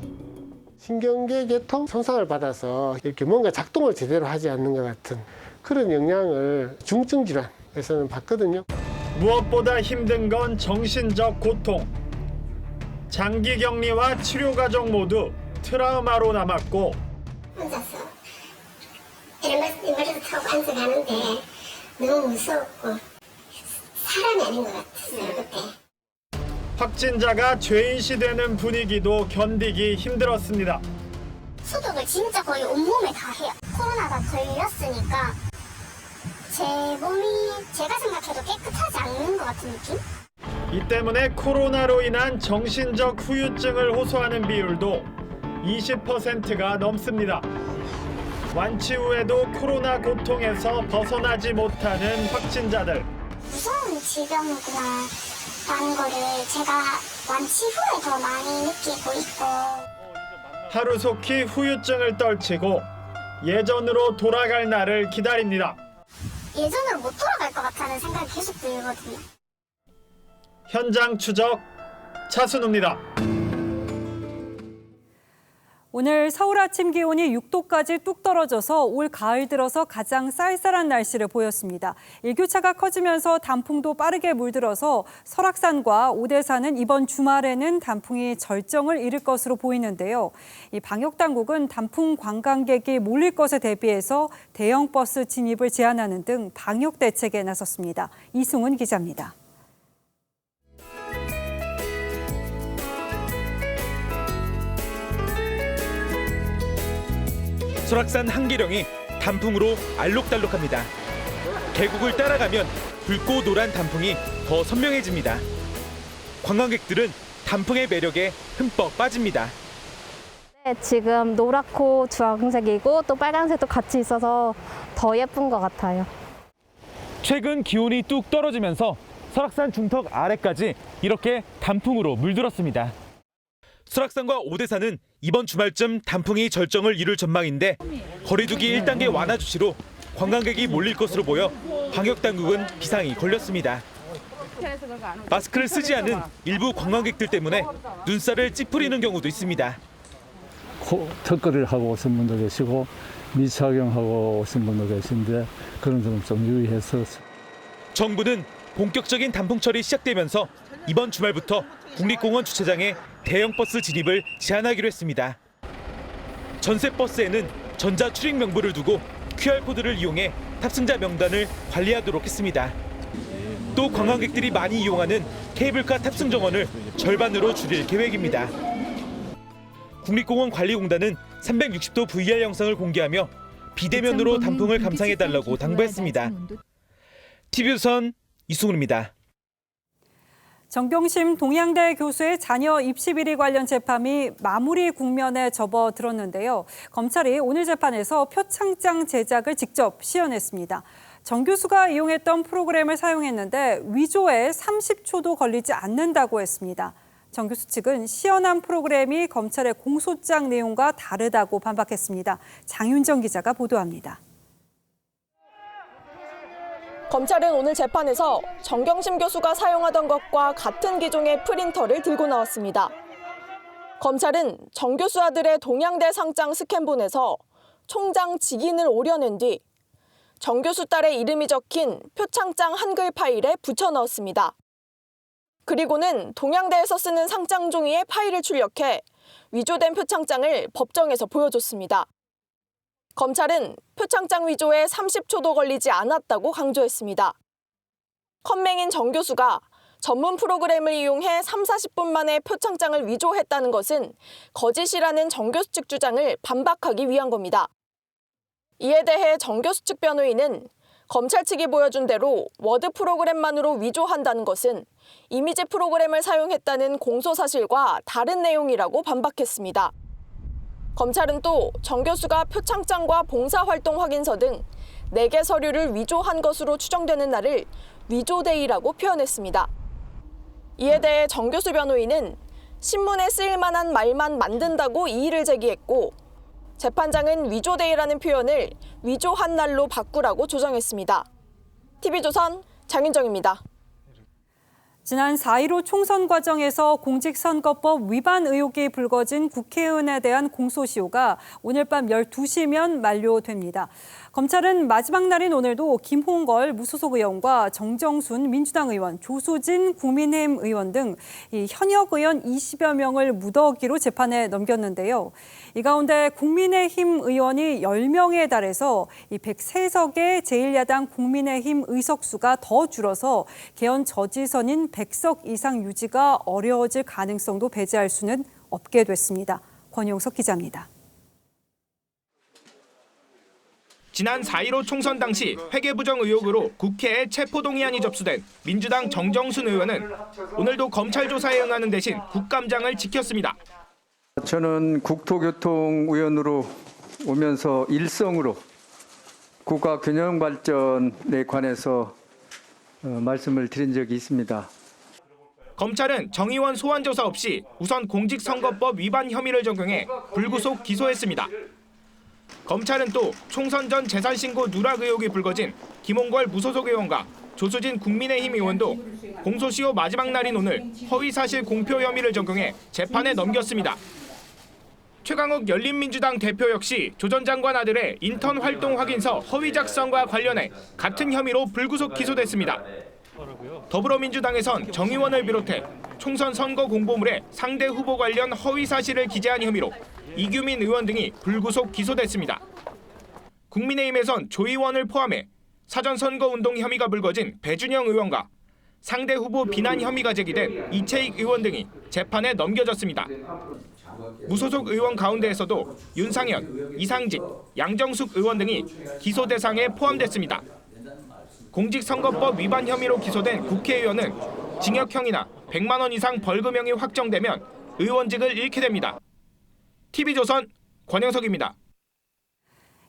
신경계계통 손상을 받아서 이렇게 뭔가 작동을 제대로 하지 않는 것 같은 그런 영향을 중증 질환에서는 봤거든요. 무엇보다 힘든 건 정신적 고통. 장기 격리와 치료 과정 모두 트라우마로 남았고 혼자서 엘리베이터 타고 앉아 가는데 너무 무서웠고 사람이 아닌 것 같았어요 그때. 확진자가 죄인시 되는 분위기도 견디기 힘들었습니다. 소독을 진짜 거의 온몸에 다 해요. 코로나가 걸렸으니까 제 몸이 제가 생각해도 깨끗하지 않는 것 같은 느낌? 이 때문에 코로나로 인한 정신적 후유증을 호소하는 비율도 20%가 넘습니다. 완치 후에도 코로나 고통에서 벗어나지 못하는 확진자들. 무서운 질병이구나라는 거를 제가 완치 후에 더 많이 느끼고 있고. 하루속히 후유증을 떨치고 예전으로 돌아갈 날을 기다립니다. 예전으로 못 돌아갈 것 같다는 생각이 계속 들거든요. 현장 추적 차순우입니다. 오늘 서울 아침 기온이 6도까지 뚝 떨어져서 올 가을 들어서 가장 쌀쌀한 날씨를 보였습니다. 일교차가 커지면서 단풍도 빠르게 물들어서 설악산과 오대산은 이번 주말에는 단풍이 절정을 이룰 것으로 보이는데요. 이 방역당국은 단풍 관광객이 몰릴 것에 대비해서 대형 버스 진입을 제한하는 등 방역 대책에 나섰습니다. 이승훈 기자입니다. 설악산 한계령이 단풍으로 알록달록합니다. 계곡을 따라가면 붉고 노란 단풍이 더 선명해집니다. 관광객들은 단풍의 매력에 흠뻑 빠집니다. 네, 지금 노랗고 주황색이고 또 빨간색도 같이 있어서 더 예쁜 것 같아요. 최근 기온이 뚝 떨어지면서 설악산 중턱 아래까지 이렇게 단풍으로 물들었습니다. 설악산과 오대산은 이번 주말쯤 단풍이 절정을 이룰 전망인데 거리두기 1단계 완화 조치로 관광객이 몰릴 것으로 보여 방역당국은 비상이 걸렸습니다. 마스크를 쓰지 않은 일부 관광객들 때문에 눈살을 찌푸리는 경우도 있습니다. 턱걸이를 하고 오신 분도 계시고 미착용하고 오신 분도 계신데 그런 점 좀 유의해서. 정부는 본격적인 단풍철이 시작되면서 이번 주말부터 국립공원 주차장에 대형 버스 진입을 제한하기로 했습니다. 전세 버스에는 전자 출입 명부를 두고 QR코드를 이용해 탑승자 명단을 관리하도록 했습니다. 또 관광객들이 많이 이용하는 케이블카 탑승 정원을 절반으로 줄일 계획입니다. 국립공원관리공단은 360도 VR 영상을 공개하며 비대면으로 단풍을 감상해달라고 당부했습니다. TV조선 이승훈입니다. 정경심 동양대 교수의 자녀 입시 비리 관련 재판이 마무리 국면에 접어들었는데요. 검찰이 오늘 재판에서 표창장 제작을 직접 시연했습니다. 정 교수가 이용했던 프로그램을 사용했는데 위조에 30초도 걸리지 않는다고 했습니다. 정 교수 측은 시연한 프로그램이 검찰의 공소장 내용과 다르다고 반박했습니다. 장윤정 기자가 보도합니다. 검찰은 오늘 재판에서 정경심 교수가 사용하던 것과 같은 기종의 프린터를 들고 나왔습니다. 검찰은 정 교수 아들의 동양대 상장 스캔본에서 총장 직인을 오려낸 뒤 정 교수 딸의 이름이 적힌 표창장 한글 파일에 붙여 넣었습니다. 그리고는 동양대에서 쓰는 상장 종이에 파일을 출력해 위조된 표창장을 법정에서 보여줬습니다. 검찰은 표창장 위조에 30초도 걸리지 않았다고 강조했습니다. 컴맹인 정 교수가 전문 프로그램을 이용해 30-40분 만에 표창장을 위조했다는 것은 거짓이라는 정 교수 측 주장을 반박하기 위한 겁니다. 이에 대해 정 교수 측 변호인은 검찰 측이 보여준 대로 워드 프로그램만으로 위조한다는 것은 이미지 프로그램을 사용했다는 공소 사실과 다른 내용이라고 반박했습니다. 검찰은 또 정 교수가 표창장과 봉사활동 확인서 등 4개 서류를 위조한 것으로 추정되는 날을 위조데이라고 표현했습니다. 이에 대해 정 교수 변호인은 신문에 쓰일 만한 말만 만든다고 이의를 제기했고 재판장은 위조데이라는 표현을 위조한 날로 바꾸라고 조정했습니다. TV조선 장윤정입니다. 지난 4.15 총선 과정에서 공직선거법 위반 의혹이 불거진 국회의원에 대한 공소시효가 오늘 밤 12시면 만료됩니다. 검찰은 마지막 날인 오늘도 김홍걸 무소속 의원과 정정순 민주당 의원, 조수진 국민의힘 의원 등 현역 의원 20여 명을 무더기로 재판에 넘겼는데요. 이 가운데 국민의힘 의원이 10명에 달해서 103석의 제1야당 국민의힘 의석수가 더 줄어서 개헌 저지선인 100석 이상 유지가 어려워질 가능성도 배제할 수는 없게 됐습니다. 권용석 기자입니다. 지난 4.15 총선 당시 회계부정 의혹으로 국회에 체포동의안이 접수된 민주당 정정순 의원은 오늘도 검찰 조사에 응하는 대신 국감장을 지켰습니다. 저는 국토교통위원으로 오면서 일성으로 국가 균형 발전에 관해서 말씀을 드린 적이 있습니다. 검찰은 정 의원 소환 조사 없이 우선 공직선거법 위반 혐의를 적용해 불구속 기소했습니다. 검찰은 또 총선 전 재산신고 누락 의혹이 불거진 김홍걸 무소속 의원과 조수진 국민의힘 의원도 공소시효 마지막 날인 오늘 허위사실 공표 혐의를 적용해 재판에 넘겼습니다. 최강욱 열린민주당 대표 역시 조 전 장관 아들의 인턴 활동 확인서 허위 작성과 관련해 같은 혐의로 불구속 기소됐습니다. 더불어민주당에선 정 의원을 비롯해 총선 선거 공보물에 상대 후보 관련 허위 사실을 기재한 혐의로 이규민 의원 등이 불구속 기소됐습니다. 국민의힘에선 조 의원을 포함해 사전선거운동 혐의가 불거진 배준영 의원과 상대 후보 비난 혐의가 제기된 이채익 의원 등이 재판에 넘겨졌습니다. 무소속 의원 가운데에서도 윤상현, 이상직, 양정숙 의원 등이 기소 대상에 포함됐습니다. 공직선거법 위반 혐의로 기소된 국회의원은 징역형이나 100만 원 이상 벌금형이 확정되면 의원직을 잃게 됩니다. TV조선 권영석입니다.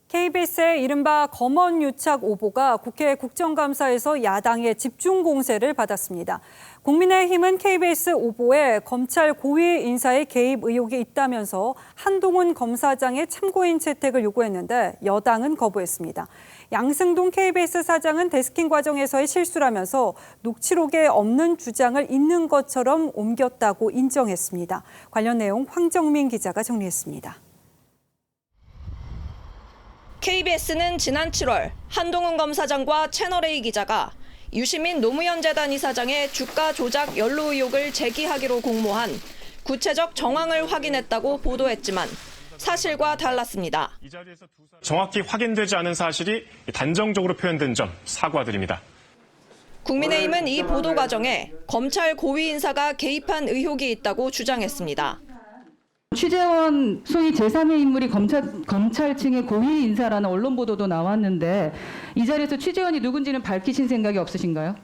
KBS의 이른바 검언유착 오보가 국회 국정감사에서 야당의 집중 공세를 받았습니다. 국민의힘은 KBS 오보에 검찰 고위 인사의 개입 의혹이 있다면서 한동훈 검사장의 참고인 채택을 요구했는데 여당은 거부했습니다. 양승동 KBS 사장은 데스킹 과정에서의 실수라면서 녹취록에 없는 주장을 있는 것처럼 옮겼다고 인정했습니다. 관련 내용 황정민 기자가 정리했습니다. KBS는 지난 7월 한동훈 검사장과 채널A 기자가 유시민 노무현 재단 이사장의 주가 조작 연루 의혹을 제기하기로 공모한 구체적 정황을 확인했다고 보도했지만 사실과 달랐습니다. 정확히 확인되지 않은 사실이 단정적으로 표현된 점 사과드립니다. 국민의힘은 이 보도 과정에 검찰 고위 인사가 개입한 의혹이 있다고 주장했습니다. 취재원 소위 제3의 인물이 검찰층의 고위 인사라는 언론 보도도 나왔는데 이 자리에서 취재원이 누군지는 밝히신 생각이 없으신가요?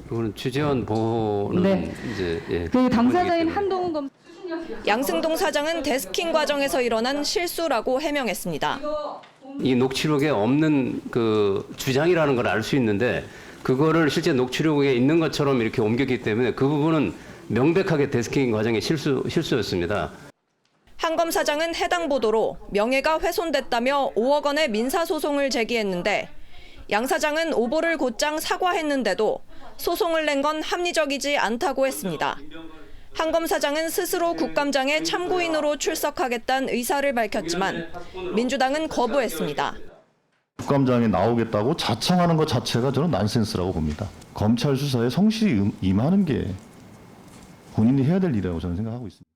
그거는 취재원 보호는 네. 이제 그 당사자인 한동훈 검사 양승동 사장은 데스킹 과정에서 일어난 실수라고 해명했습니다. 이 녹취록에 없는 그 주장이라는 걸 알 수 있는데 그거를 실제 녹취록에 있는 것처럼 이렇게 옮겼기 때문에 그 부분은 명백하게 데스킹 과정의 실수였습니다. 한 검사장은 해당 보도로 명예가 훼손됐다며 5억 원의 민사소송을 제기했는데 양 사장은 오보를 곧장 사과했는데도 소송을 낸 건 합리적이지 않다고 했습니다. 한 검사장은 스스로 국감장에 참고인으로 출석하겠다는 의사를 밝혔지만 민주당은 거부했습니다. 국감장에 나오겠다고 자청하는 것 자체가 저는 난센스라고 봅니다. 검찰 수사에 성실히 임하는 게 본인이 해야 될 일이라고 저는 생각하고 있습니다.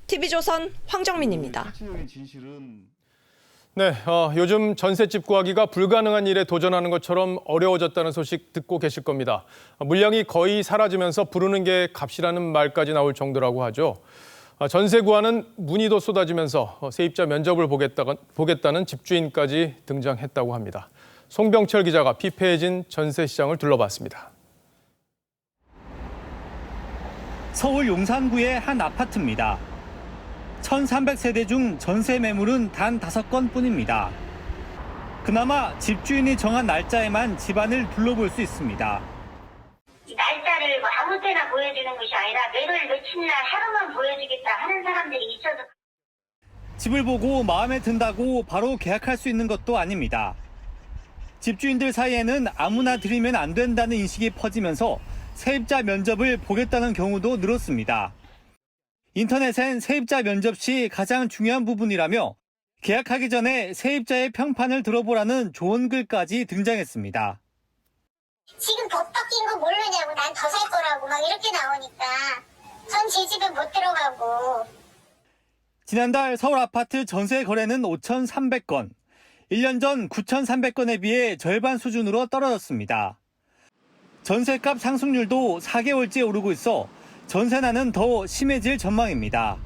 TV조선 황정민입니다. 네, 요즘 전셋집 구하기가 불가능한 일에 도전하는 것처럼 어려워졌다는 소식 듣고 계실 겁니다. 물량이 거의 사라지면서 부르는 게 값이라는 말까지 나올 정도라고 하죠. 전세 구하는 문의도 쏟아지면서 세입자 면접을 보겠다는 집주인까지 등장했다고 합니다. 송병철 기자가 피폐해진 전세 시장을 둘러봤습니다. 서울 용산구의 한 아파트입니다. 1,300세대 중 전세 매물은 단 5건뿐입니다. 그나마 집주인이 정한 날짜에만 집안을 둘러볼 수 있습니다. 날짜를 뭐 아무 때나 보여주는 것이 아니라 매를 며칠 날 하루만 보여주겠다 하는 사람들이 있어서 집을 보고 마음에 든다고 바로 계약할 수 있는 것도 아닙니다. 집주인들 사이에는 아무나 들이면 안 된다는 인식이 퍼지면서 세입자 면접을 보겠다는 경우도 늘었습니다. 인터넷엔 세입자 면접 시 가장 중요한 부분이라며 계약하기 전에 세입자의 평판을 들어보라는 좋은 글까지 등장했습니다. 지금 법 바뀐 거 모르냐고 난 더 살 거라고 막 이렇게 나오니까 전 제 집에 못 들어가고. 지난달 서울 아파트 전세 거래는 5,300건, 1년 전 9,300건에 비해 절반 수준으로 떨어졌습니다. 전세값 상승률도 4개월째 오르고 있어 전세난은 더 심해질 전망입니다.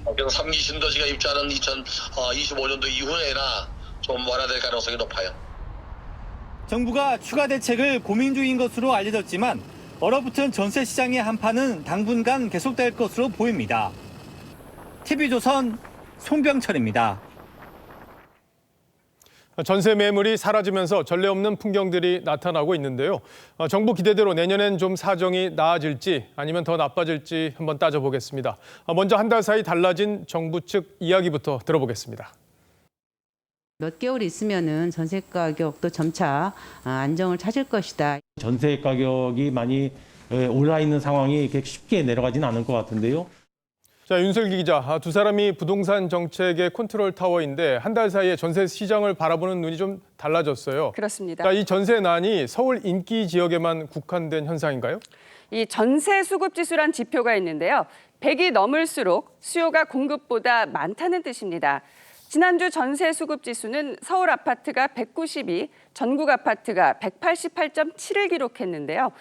3기 신도시가 입주하는 2025년도 이후에나 좀 완화될 가능성이 높아요. 정부가 추가 대책을 고민 중인 것으로 알려졌지만 얼어붙은 전세 시장의 한파는 당분간 계속될 것으로 보입니다. TV조선 송병철입니다. 전세 매물이 사라지면서 전례 없는 풍경들이 나타나고 있는데요. 정부 기대대로 내년엔 좀 사정이 나아질지 아니면 더 나빠질지 한번 따져보겠습니다. 먼저 한 달 사이 달라진 정부 측 이야기부터 들어보겠습니다. 몇 개월 있으면은 전세 가격도 점차 안정을 찾을 것이다. 전세 가격이 많이 올라 있는 상황이 쉽게 내려가지는 않을 것 같은데요. 자, 윤슬기 기자, 두 사람이 부동산 정책의 컨트롤 타워인데 한 달 사이에 전세 시장을 바라보는 눈이 좀 달라졌어요. 그렇습니다. 자, 이 전세난이 서울 인기 지역에만 국한된 현상인가요? 이 전세 수급 지수란 지표가 있는데요. 100이 넘을수록 수요가 공급보다 많다는 뜻입니다. 지난주 전세 수급 지수는 서울 아파트가 192, 전국 아파트가 188.7을 기록했는데요.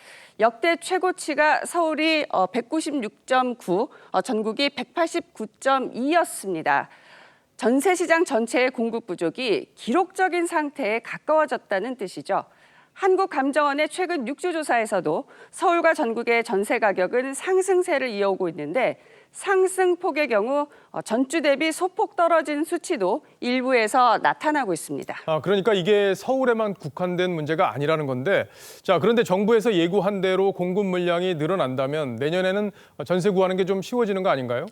역대 최고치가 서울이 196.9, 전국이 189.2였습니다. 전세 시장 전체의 공급 부족이 기록적인 상태에 가까워졌다는 뜻이죠. 한국감정원의 최근 6주 조사에서도 서울과 전국의 전세 가격은 상승세를 이어오고 있는데 상승폭의 경우 전주 대비 소폭 떨어진 수치도 일부에서 나타나고 있습니다. 그러니까 이게 서울에만 국한된 문제가 아니라는 건데, 자, 그런데 정부에서 예고한 대로 공급 물량이 늘어난다면 내년에는 전세 구하는 게 좀 쉬워지는 거 아닌가요?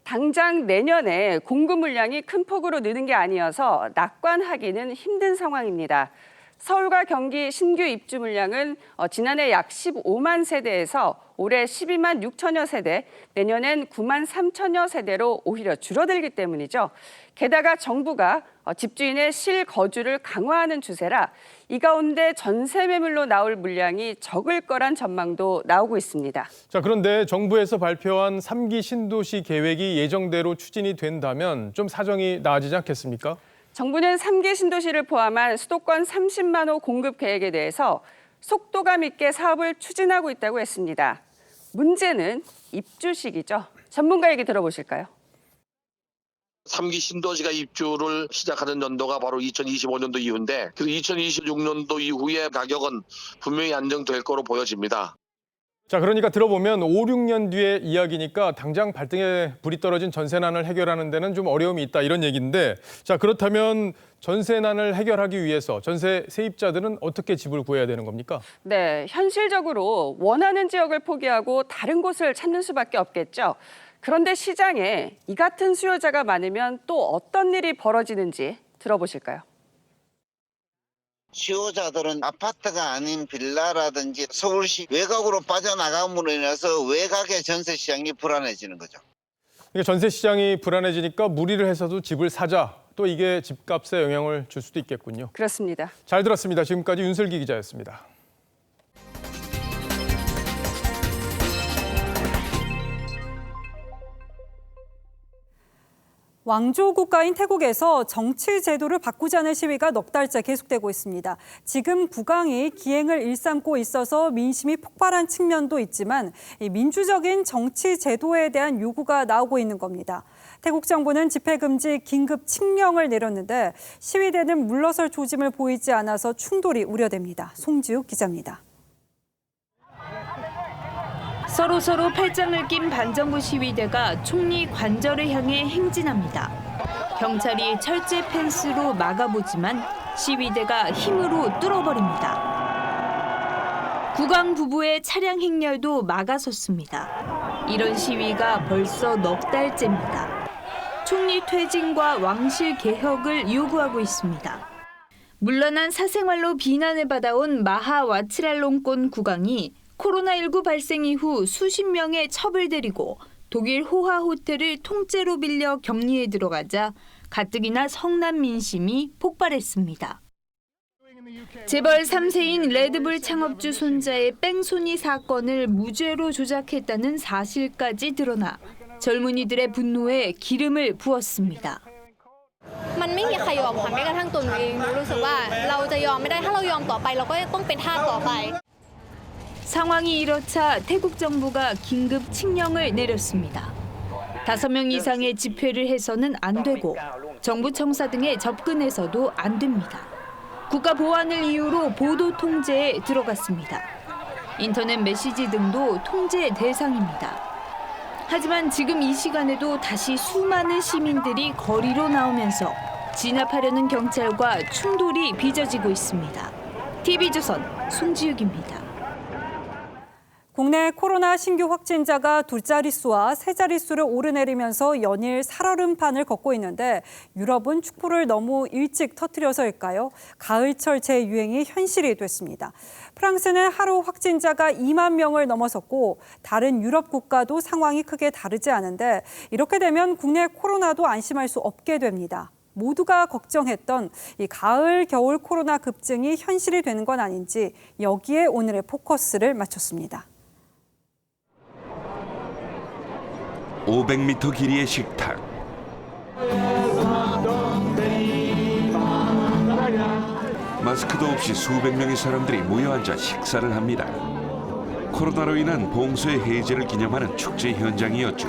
당장 내년에 공급 물량이 큰 폭으로 느는 게 아니어서 낙관하기는 힘든 상황입니다. 서울과 경기 신규 입주 물량은 지난해 약 15만 세대에서 올해 12만 6천여 세대, 내년엔 9만 3천여 세대로 오히려 줄어들기 때문이죠. 게다가 정부가 집주인의 실거주를 강화하는 추세라 이 가운데 전세 매물로 나올 물량이 적을 거란 전망도 나오고 있습니다. 자, 그런데 정부에서 발표한 3기 신도시 계획이 예정대로 추진이 된다면 좀 사정이 나아지지 않겠습니까? 정부는 3기 신도시를 포함한 수도권 30만 호 공급 계획에 대해서 속도감 있게 사업을 추진하고 있다고 했습니다. 문제는 입주식이죠. 전문가 얘기 들어보실까요? 3기 신도시가 입주를 시작하는 연도가 바로 2025년도 이후인데 그 2026년도 이후에 가격은 분명히 안정될 거로 보여집니다. 자, 그러니까 들어보면 5, 6년 뒤의 이야기니까 당장 발등에 불이 떨어진 전세난을 해결하는 데는 좀 어려움이 있다 이런 얘기인데, 자, 그렇다면 전세난을 해결하기 위해서 전세 세입자들은 어떻게 집을 구해야 되는 겁니까? 네, 현실적으로 원하는 지역을 포기하고 다른 곳을 찾는 수밖에 없겠죠. 그런데 시장에 이 같은 수요자가 많으면 또 어떤 일이 벌어지는지 들어보실까요? 수요자들은 아파트가 아닌 빌라라든지 서울시 외곽으로 빠져나감으로 인해서 외곽의 전세 시장이 불안해지는 거죠. 그러니까 전세 시장이 불안해지니까 무리를 해서도 집을 사자. 또 이게 집값에 영향을 줄 수도 있겠군요. 그렇습니다. 잘 들었습니다. 지금까지 윤슬기 기자였습니다. 왕조 국가인 태국에서 정치 제도를 바꾸자는 시위가 넉 달째 계속되고 있습니다. 지금 국왕이 기행을 일삼고 있어서 민심이 폭발한 측면도 있지만 민주적인 정치 제도에 대한 요구가 나오고 있는 겁니다. 태국 정부는 집회 금지 긴급 칙령을 내렸는데 시위대는 물러설 조짐을 보이지 않아서 충돌이 우려됩니다. 송지욱 기자입니다. 서로 팔짱을 낀 반정부 시위대가 총리 관저를 향해 행진합니다. 경찰이 철제 펜스로 막아보지만 시위대가 힘으로 뚫어버립니다. 국왕 부부의 차량 행렬도 막아섰습니다. 이런 시위가 벌써 넉 달째입니다. 총리 퇴진과 왕실 개혁을 요구하고 있습니다. 물러난 사생활로 비난을 받아온 마하 와치랄롱권 국왕이 코로나19 발생 이후 수십 명의 첩을 들이고 독일 호화 호텔을 통째로 빌려 격리에 들어가자 가뜩이나 성난 민심이 폭발했습니다. 재벌 3세인 레드불 창업주 손자의 뺑소니 사건을 무죄로 조작했다는 사실까지 드러나 젊은이들의 분노에 기름을 부었습니다. มันไม่มีใครยอมค่ะแม้กระทั่งตัวหนูเองหนูรู้สึกว่าเราจะยอมไม่ได้ถ้าเรายอมต่อไปเราก็ต้องเป็นทาสต่อไป 상황이 이렇자 태국 정부가 긴급 칙령을 내렸습니다. 5명 이상의 집회를 해서는 안 되고 정부 청사 등에 접근해서도 안 됩니다. 국가 보안을 이유로 보도 통제에 들어갔습니다. 인터넷 메시지 등도 통제 대상입니다. 하지만 지금 이 시간에도 다시 수많은 시민들이 거리로 나오면서 진압하려는 경찰과 충돌이 빚어지고 있습니다. TV조선 송지욱입니다. 국내 코로나 신규 확진자가 두 자릿수와 세 자릿수를 오르내리면서 연일 살얼음판을 걷고 있는데 유럽은 축포를 너무 일찍 터뜨려서일까요? 가을철 재유행이 현실이 됐습니다. 프랑스는 하루 확진자가 2만 명을 넘어섰고 다른 유럽 국가도 상황이 크게 다르지 않은데 이렇게 되면 국내 코로나도 안심할 수 없게 됩니다. 모두가 걱정했던 이 가을, 겨울 코로나 급증이 현실이 되는 건 아닌지 여기에 오늘의 포커스를 맞췄습니다. 500m 길이의 식탁. 마스크도 없이 수백 명의 사람들이 모여 앉아 식사를 합니다. 코로나로 인한 봉쇄 해제를 기념하는 축제 현장이었죠.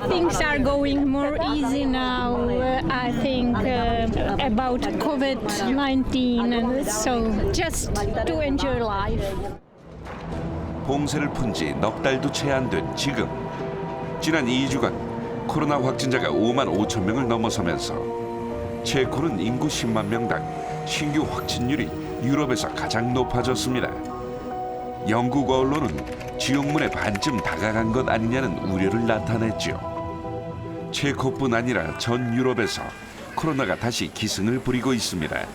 Things are going more easy now, I think, about COVID-19, and so just to enjoy life. 봉쇄를 푼 지 넉 달도 채 안 된 지금. 지난 2주간 코로나 확진자가 5만 5천 명을 넘어서면서 체코는 인구 10만 명당 신규 확진율이 유럽에서 가장 높아졌습니다. 영국 언론은 지옥문에 반쯤 다가간 것 아니냐는 우려를 나타냈죠. 체코뿐 아니라 전 유럽에서 코로나가 다시 기승을 부리고 있습니다.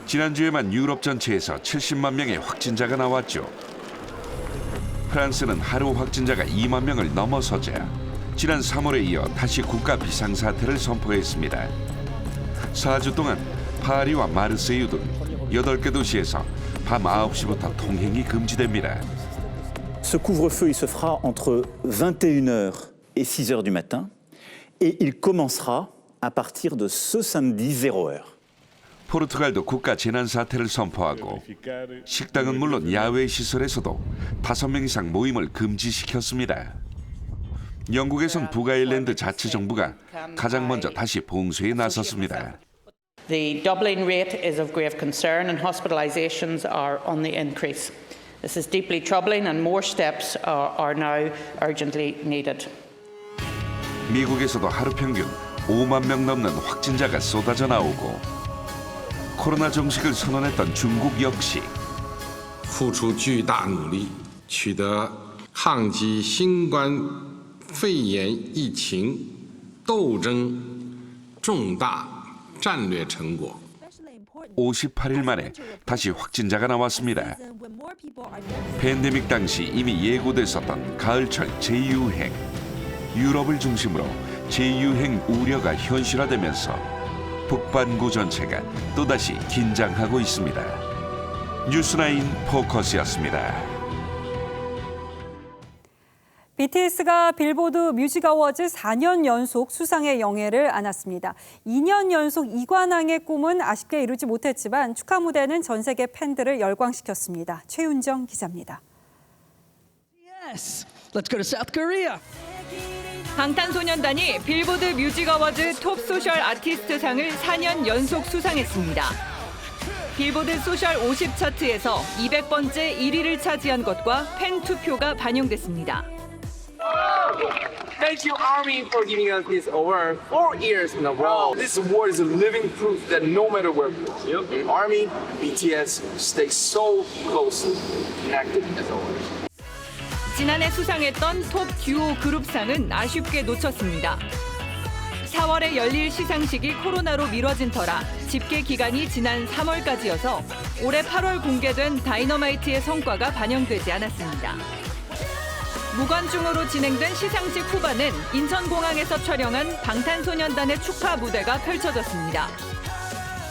지난주에만 유럽 전체에서 70만 명의 확진자가 나왔죠. 프랑스는 하루 확진자가 2만 명을 넘어서자 지난 3월에 이어 다시 국가 비상사태를 선포했습니다. 4주 동안 파리와 마르세유 등 8개 도시에서 밤 9시부터 통행이 금지됩니다. Ce couvre-feu il se fera entre 21h et 6h du matin et il commencera à partir de ce samedi 0h. 포르투갈도 국가 재난사태를 선포하고 식당은 물론 야외 시설에서도 5명 이상 모임을 금지시켰습니다. 영국에선 북아일랜드 자치정부가 가장 먼저 다시 봉쇄에 나섰습니다. The doubling rate is of grave concern and hospitalizations are on the increase. This is deeply troubling and more steps are now urgently needed. 미국에서도 하루 평균 5만 명 넘는 확진자가 쏟아져 나오고 코로나 정식을 선언했던 중국 역시 付出巨大努力取得抗击新冠肺炎疫情斗争重大战略成果. 58일 만에 다시 확진자가 나왔습니다. 팬데믹 당시 이미 예고됐었던 가을철 재유행. 유럽을 중심으로 재유행 우려가 현실화되면서 북반구 전체가 또다시 긴장하고 있습니다. 뉴스나인 포커스였습니다. BTS가 빌보드 뮤직 어워즈 4년 연속 수상의 영예를 안았습니다. 2년 연속 2관왕의 꿈은 아쉽게 이루지 못했지만 축하 무대는 전 세계 팬들을 열광시켰습니다. 최윤정 기자입니다. Yes, let's go to South Korea. 방탄소년단이 빌보드 뮤직 어워즈 톱 소셜 아티스트상을 4년 연속 수상했습니다. 빌보드 소셜 50 차트에서 200번째 1위를 차지한 것과 팬 투표가 반영됐습니다. Thank you, Army, for giving us this award 4 years in a row. This award is a living proof that no matter where we go, Army, BTS stay so closely connected as always. 지난해 수상했던 톱 듀오 그룹상은 아쉽게 놓쳤습니다. 4월에 열릴 시상식이 코로나로 미뤄진 터라 집계 기간이 지난 3월까지여서 올해 8월 공개된 다이너마이트의 성과가 반영되지 않았습니다. 무관중으로 진행된 시상식 후반은 인천공항에서 촬영한 방탄소년단의 축하 무대가 펼쳐졌습니다.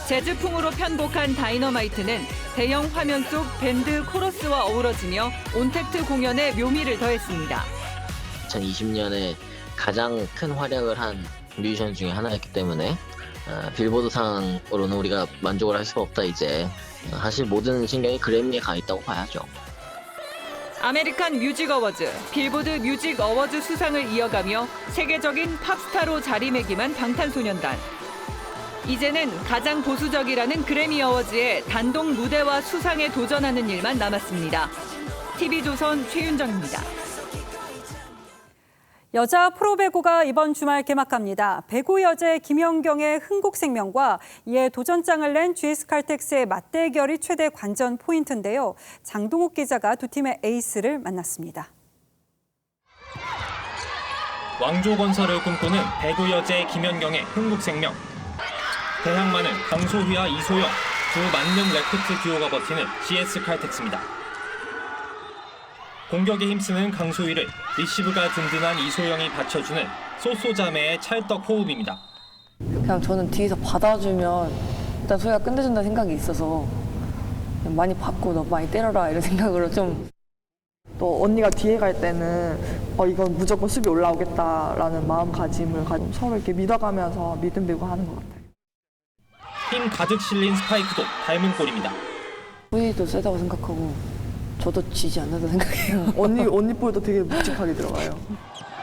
재즈풍으로 편곡한 다이너마이트는 대형 화면 속 밴드 코러스와 어우러지며 온택트 공연에 묘미를 더했습니다. 2020년에 가장 큰 활약을 한 뮤지션 중에 하나였기 때문에 빌보드상으로는 우리가 만족을 할 수가 없다 이제. 사실 모든 신경이 그래미에 가 있다고 봐야죠. 아메리칸 뮤직 어워즈, 빌보드 뮤직 어워즈 수상을 이어가며 세계적인 팝스타로 자리매김한 방탄소년단. 이제는 가장 보수적이라는 그래미 어워즈의 단독 무대와 수상에 도전하는 일만 남았습니다. TV조선 최윤정입니다. 여자 프로배구가 이번 주말 개막합니다. 배구 여제 김연경의 흥국생명과 이에 도전장을 낸 GS칼텍스의 맞대결이 최대 관전 포인트인데요. 장동욱 기자가 두 팀의 에이스를 만났습니다. 왕조건설을 꿈꾸는 배구 여제 김연경의 흥국생명. 대항마는 강소희와 이소영, 두 만능 레프트 듀오가 버티는 GS칼텍스입니다. 공격에 힘쓰는 강소희를 리시브가 든든한 이소영이 받쳐주는 쏘쏘자매의 찰떡 호흡입니다. 그냥 저는 뒤에서 받아주면 일단 소희가 끝내준다는 생각이 있어서 많이 받고 너 많이 때려라 이런 생각으로 좀. 또 언니가 뒤에 갈 때는 이건 무조건 수비 올라오겠다라는 마음가짐을 가지고 서로 이렇게 믿어가면서 믿음 배구 하는 것 같아요. 힘 가득 실린 스파이크도 닮은 꼴입니다. 소희도 세다고 생각하고 저도 지지 않는다고 생각해요. 언니 볼도 되게 묵직하게 들어가요.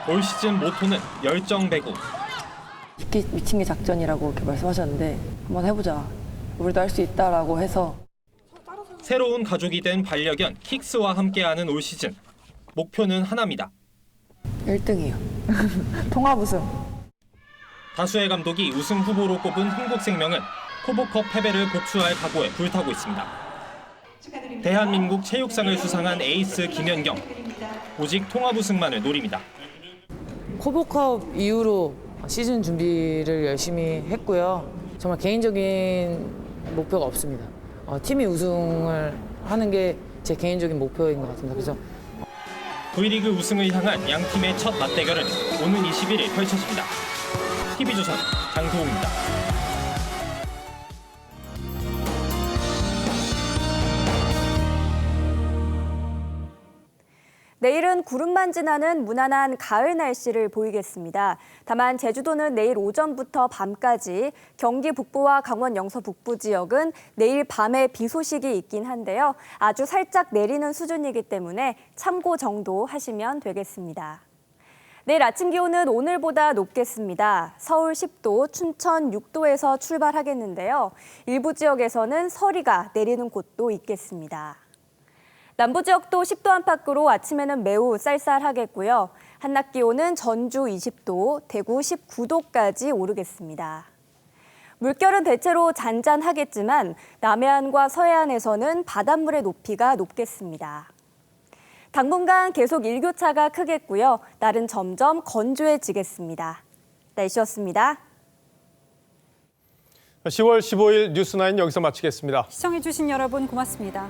올 시즌 모토는 열정 배구. 미친 게 작전이라고 이렇게 말씀하셨는데 한번 해보자. 우리도 할 수 있다라고 해서. 새로운 가족이 된 반려견 킥스와 함께하는 올 시즌. 목표는 하나입니다. 1등이요. 통합 우승. 다수의 감독이 우승 후보로 꼽은 흥국생명은 코보컵 패배를 복수할 각오에 불타고 있습니다. 대한민국 체육상을 수상한 에이스 김연경. 오직 통합 우승만을 노립니다. 코보컵 이후로 시즌 준비를 열심히 했고요. 정말 개인적인 목표가 없습니다. 팀이 우승을 하는 게 제 개인적인 목표인 것 같습니다. 그래서 V리그 우승을 향한 양 팀의 첫 맞대결은 오는 21일 펼쳐집니다. TV조선 장도웅입니다. 내일은 구름만 지나는 무난한 가을 날씨를 보이겠습니다. 다만 제주도는 내일 오전부터 밤까지, 경기 북부와 강원 영서 북부 지역은 내일 밤에 비 소식이 있긴 한데요. 아주 살짝 내리는 수준이기 때문에 참고 정도 하시면 되겠습니다. 내일 아침 기온은 오늘보다 높겠습니다. 서울 10도, 춘천 6도에서 출발하겠는데요. 일부 지역에서는 서리가 내리는 곳도 있겠습니다. 남부 지역도 10도 안팎으로 아침에는 매우 쌀쌀하겠고요. 한낮 기온은 전주 20도, 대구 19도까지 오르겠습니다. 물결은 대체로 잔잔하겠지만 남해안과 서해안에서는 바닷물의 높이가 높겠습니다. 당분간 계속 일교차가 크겠고요. 날은 점점 건조해지겠습니다. 날씨였습니다. 10월 15일 뉴스9 여기서 마치겠습니다. 시청해주신 여러분 고맙습니다.